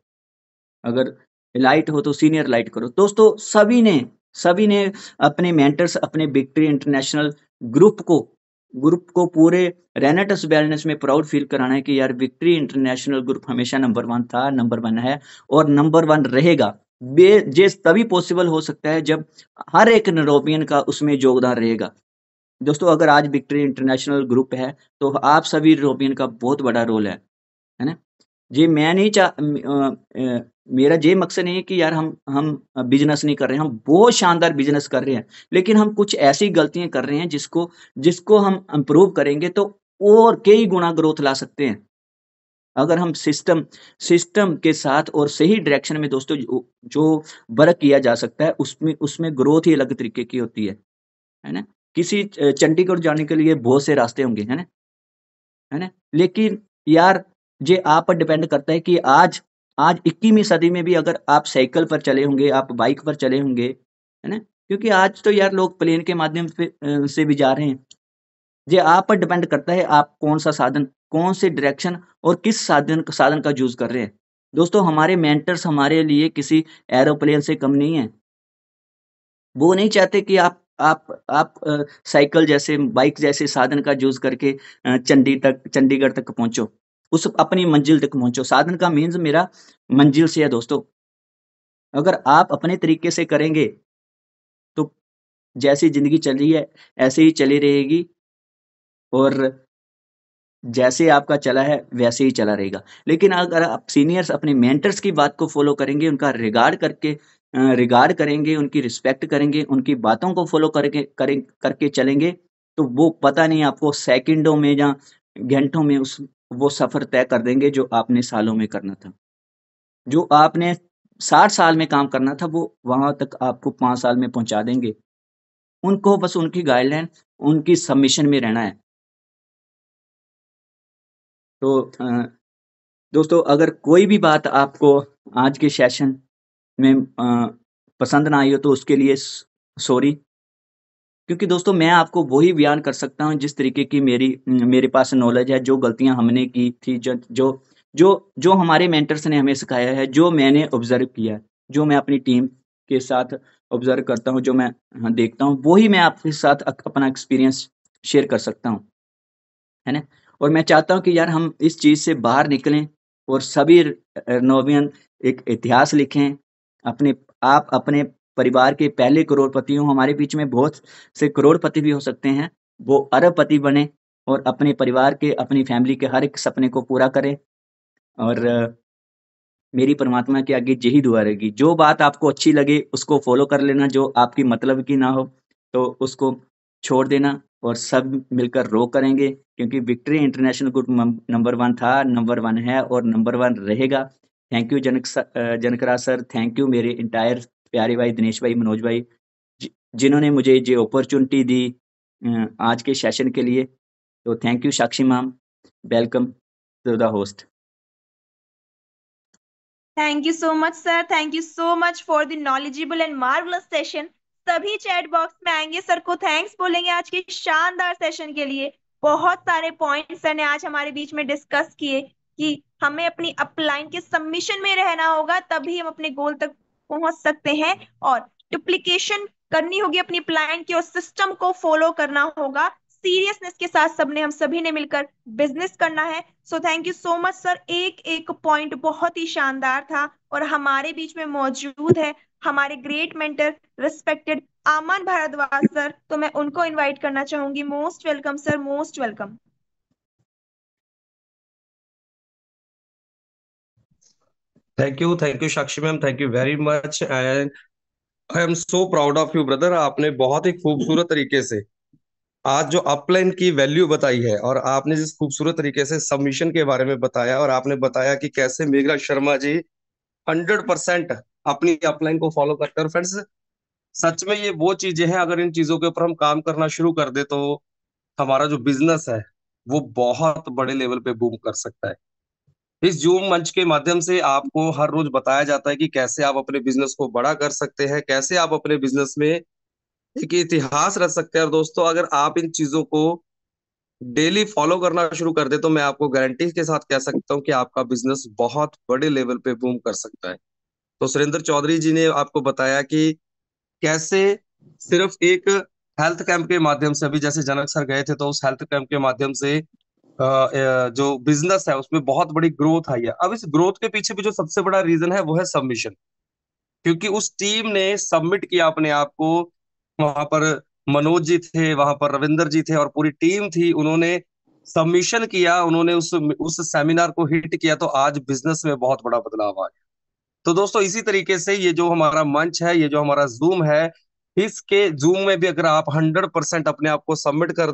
अगर एलाइट हो तो सीनियर लाइट करो। दोस्तों सभी ने अपने मेंटर्स, अपने विक्ट्री इंटरनेशनल ग्रुप को पूरे रेनेटस वेलनेस में प्राउड फील कराना है कि यार विक्ट्री इंटरनेशनल ग्रुप हमेशा नंबर 1 था, नंबर 1 है और नंबर 1 रहेगा। ये तभी पॉसिबल हो सकता है जब हर एक यूरोपियन का उसमें योगदान रहेगा। दोस्तों अगर आज विक्ट्री इंटरनेशनल ग्रुप है तो आप सभी यूरोपियन का बहुत बड़ा रोल है ना। जी मैं नहीं मेरा ये मकसद नहीं है कि यार हम बिजनेस नहीं कर रहे हैं, हम बहुत शानदार बिजनेस कर रहे हैं, लेकिन हम कुछ ऐसी गलतियां कर रहे हैं जिसको जिसको हम इम्प्रूव करेंगे तो और कई गुना ग्रोथ ला सकते हैं। अगर हम सिस्टम सिस्टम के साथ और सही डायरेक्शन में दोस्तों जो वर्क किया जा सकता है उसमें उसमें ग्रोथ ही अलग तरीके की होती है ना। किसी चंडीगढ़ जाने के लिए बहुत से रास्ते होंगे, है ना, लेकिन यार ये आप पर डिपेंड करता है कि आज आज 21वीं सदी में भी अगर आप साइकिल पर चले होंगे, आप बाइक पर चले होंगे, है ना, क्योंकि आज तो यार लोग प्लेन के माध्यम से भी जा रहे हैं। ये आप पर डिपेंड करता है आप कौन सा साधन, कौन से डायरेक्शन और किस साधन साधन का यूज कर रहे हैं। दोस्तों हमारे मेंटर्स हमारे लिए किसी एरोप्लेन से कम नहीं है। वो नहीं चाहते कि आप साइकिल जैसे बाइक जैसे साधन का यूज करके चंडीगढ़ तक पहुंचो, उस अपनी मंजिल तक पहुंचो। साधन का मीन्स मेरा मंजिल से है दोस्तों। अगर आप अपने तरीके से करेंगे तो जैसी जिंदगी चल रही है ऐसे ही चली रहेगी और जैसे आपका चला है वैसे ही चला रहेगा। लेकिन अगर आप सीनियर्स अपने मेंटर्स की बात को फॉलो करेंगे, उनका रिगार्ड करेंगे, उनकी रिस्पेक्ट करेंगे, उनकी बातों को फॉलो करके चलेंगे, तो वो पता नहीं आपको सेकंडों में या घंटों में उस वो सफर तय कर देंगे जो आपने सालों में करना था। जो आपने 60 साल में काम करना था वो वहां तक आपको 5 साल में पहुंचा देंगे। उनको बस उनकी गाइडलाइन, उनकी सबमिशन में रहना है। तो दोस्तों अगर कोई भी बात आपको आज के सेशन में पसंद ना आई हो तो उसके लिए सॉरी, क्योंकि दोस्तों मैं आपको वही बयान कर सकता हूँ जिस तरीके की मेरे पास नॉलेज है। जो गलतियां हमने की थी, जो जो जो जो हमारे मेंटर्स ने हमें सिखाया है, जो मैंने ऑब्जर्व किया है, जो मैं अपनी टीम के साथ ऑब्जर्व करता हूँ, जो मैं देखता हूँ, वही मैं आपके साथ अपना एक्सपीरियंस शेयर कर सकता हूँ, है ना। और मैं चाहता हूँ कि यार हम इस चीज से बाहर निकलें और सभी नोवियन एक इतिहास लिखें। अपने आप अपने परिवार के पहले करोड़पति हों। हमारे बीच में बहुत से करोड़पति भी हो सकते हैं, वो अरबपति बने और अपने परिवार के, अपनी फैमिली के हर एक सपने को पूरा करें। और मेरी परमात्मा के आगे यही दुआ रहेगी, जो बात आपको अच्छी लगे उसको फॉलो कर लेना, जो आपकी मतलब की ना हो तो उसको छोड़ देना और सब मिलकर रो करेंगे, क्योंकि विक्ट्री इंटरनेशनल ग्रुप नंबर 1 था, नंबर 1 है और नंबर 1 रहेगा। Thank you Janakraj sir, thank you मेरे इंटायर प्यारे भाई दिनेश भाई, मनोज भाई, जिन्होंने मुझे ये अपॉर्चुनिटी दी आज के सेशन के लिए। तो thank you Sakshi ma'am, welcome to the host. Thank you so much sir, thank you so much for the knowledgeable and marvellous session. सभी चैट बॉक्स में आएंगे, सर को थैंक्स बोलेंगे आज के शानदार सेशन के लिए। बहुत सारे पॉइंट्स सर ने आज हमारे बीच में डिस्कस किए कि हमें अपनी अपलाइन के सबमिशन में रहना होगा, तभी हम अपने गोल तक पहुंच सकते हैं। और डुप्लीकेशन करनी होगी अपनी अपलाइन की और सिस्टम को फॉलो करना होगा सीरियसनेस के साथ। सबने हम सभी ने मिलकर बिजनेस करना है। So thank you so much sir. एक एक पॉइंट बहुत ही शानदार था। और हमारे बीच में मौजूद है हमारे ग्रेट मेंटर रिस्पेक्टेड आमन भारद्वाज सर, तो मैं उनको इनवाइट करना चाहूंगी। Most welcome sir, most welcome. Thank you Sakshi ma'am, thank you very much and I am so proud of you brother. आपने बहुत ही खूबसूरत तरीके से आज जो अपलाइन की वैल्यू बताई है और आपने जिस खूबसूरत तरीके से सबमिशन के बारे में बताया और आपने बताया कि कैसे मेघा शर्मा जी 100% अपनी अपलाइन को फॉलो करते हैं। और फ्रेंड्स सच में ये वो चीजें हैं, अगर इन चीजों के ऊपर हम काम करना शुरू कर दे तो हमारा जो बिजनेस है वो बहुत बड़े लेवल पे बूम कर सकता है। इस जूम मंच के माध्यम से आपको हर रोज बताया जाता है कि कैसे आप अपने बिजनेस को बड़ा कर सकते हैं, कैसे आप अपने बिजनेस में एक इतिहास रच सकते हैं। और दोस्तों अगर आप इन चीजों को डेली फॉलो करना शुरू कर दे तो मैं आपको गारंटी के साथ कह सकता हूं कि आपका बिजनेस बहुत बड़े लेवल पे बूम कर सकता है। तो सुरेंद्र चौधरी जी ने आपको बताया कि कैसे सिर्फ एक हेल्थ कैंप के माध्यम से, अभी जैसे जनक सर गए थे तो उस हेल्थ कैंप के माध्यम से जो बिजनेस है उसमें बहुत बड़ी ग्रोथ आई है। अब इस ग्रोथ के पीछे भी जो सबसे बड़ा रीजन है वो है सबमिशन, क्योंकि उस टीम ने सबमिट किया अपने आप को वहां पर मनोज जी थे, वहां पर रविंदर जी थे और पूरी टीम थी। उन्होंने सबमिशन किया, उन्होंने उस सेमिनार को हिट किया, तो आज बिजनेस में बहुत बड़ा बदलाव आया। तो दोस्तों इसी तरीके से ये जो हमारा मंच है, ये जो हमारा जूम है, इसके जूम में भी अगर आप 100% अपने आप को सबमिट कर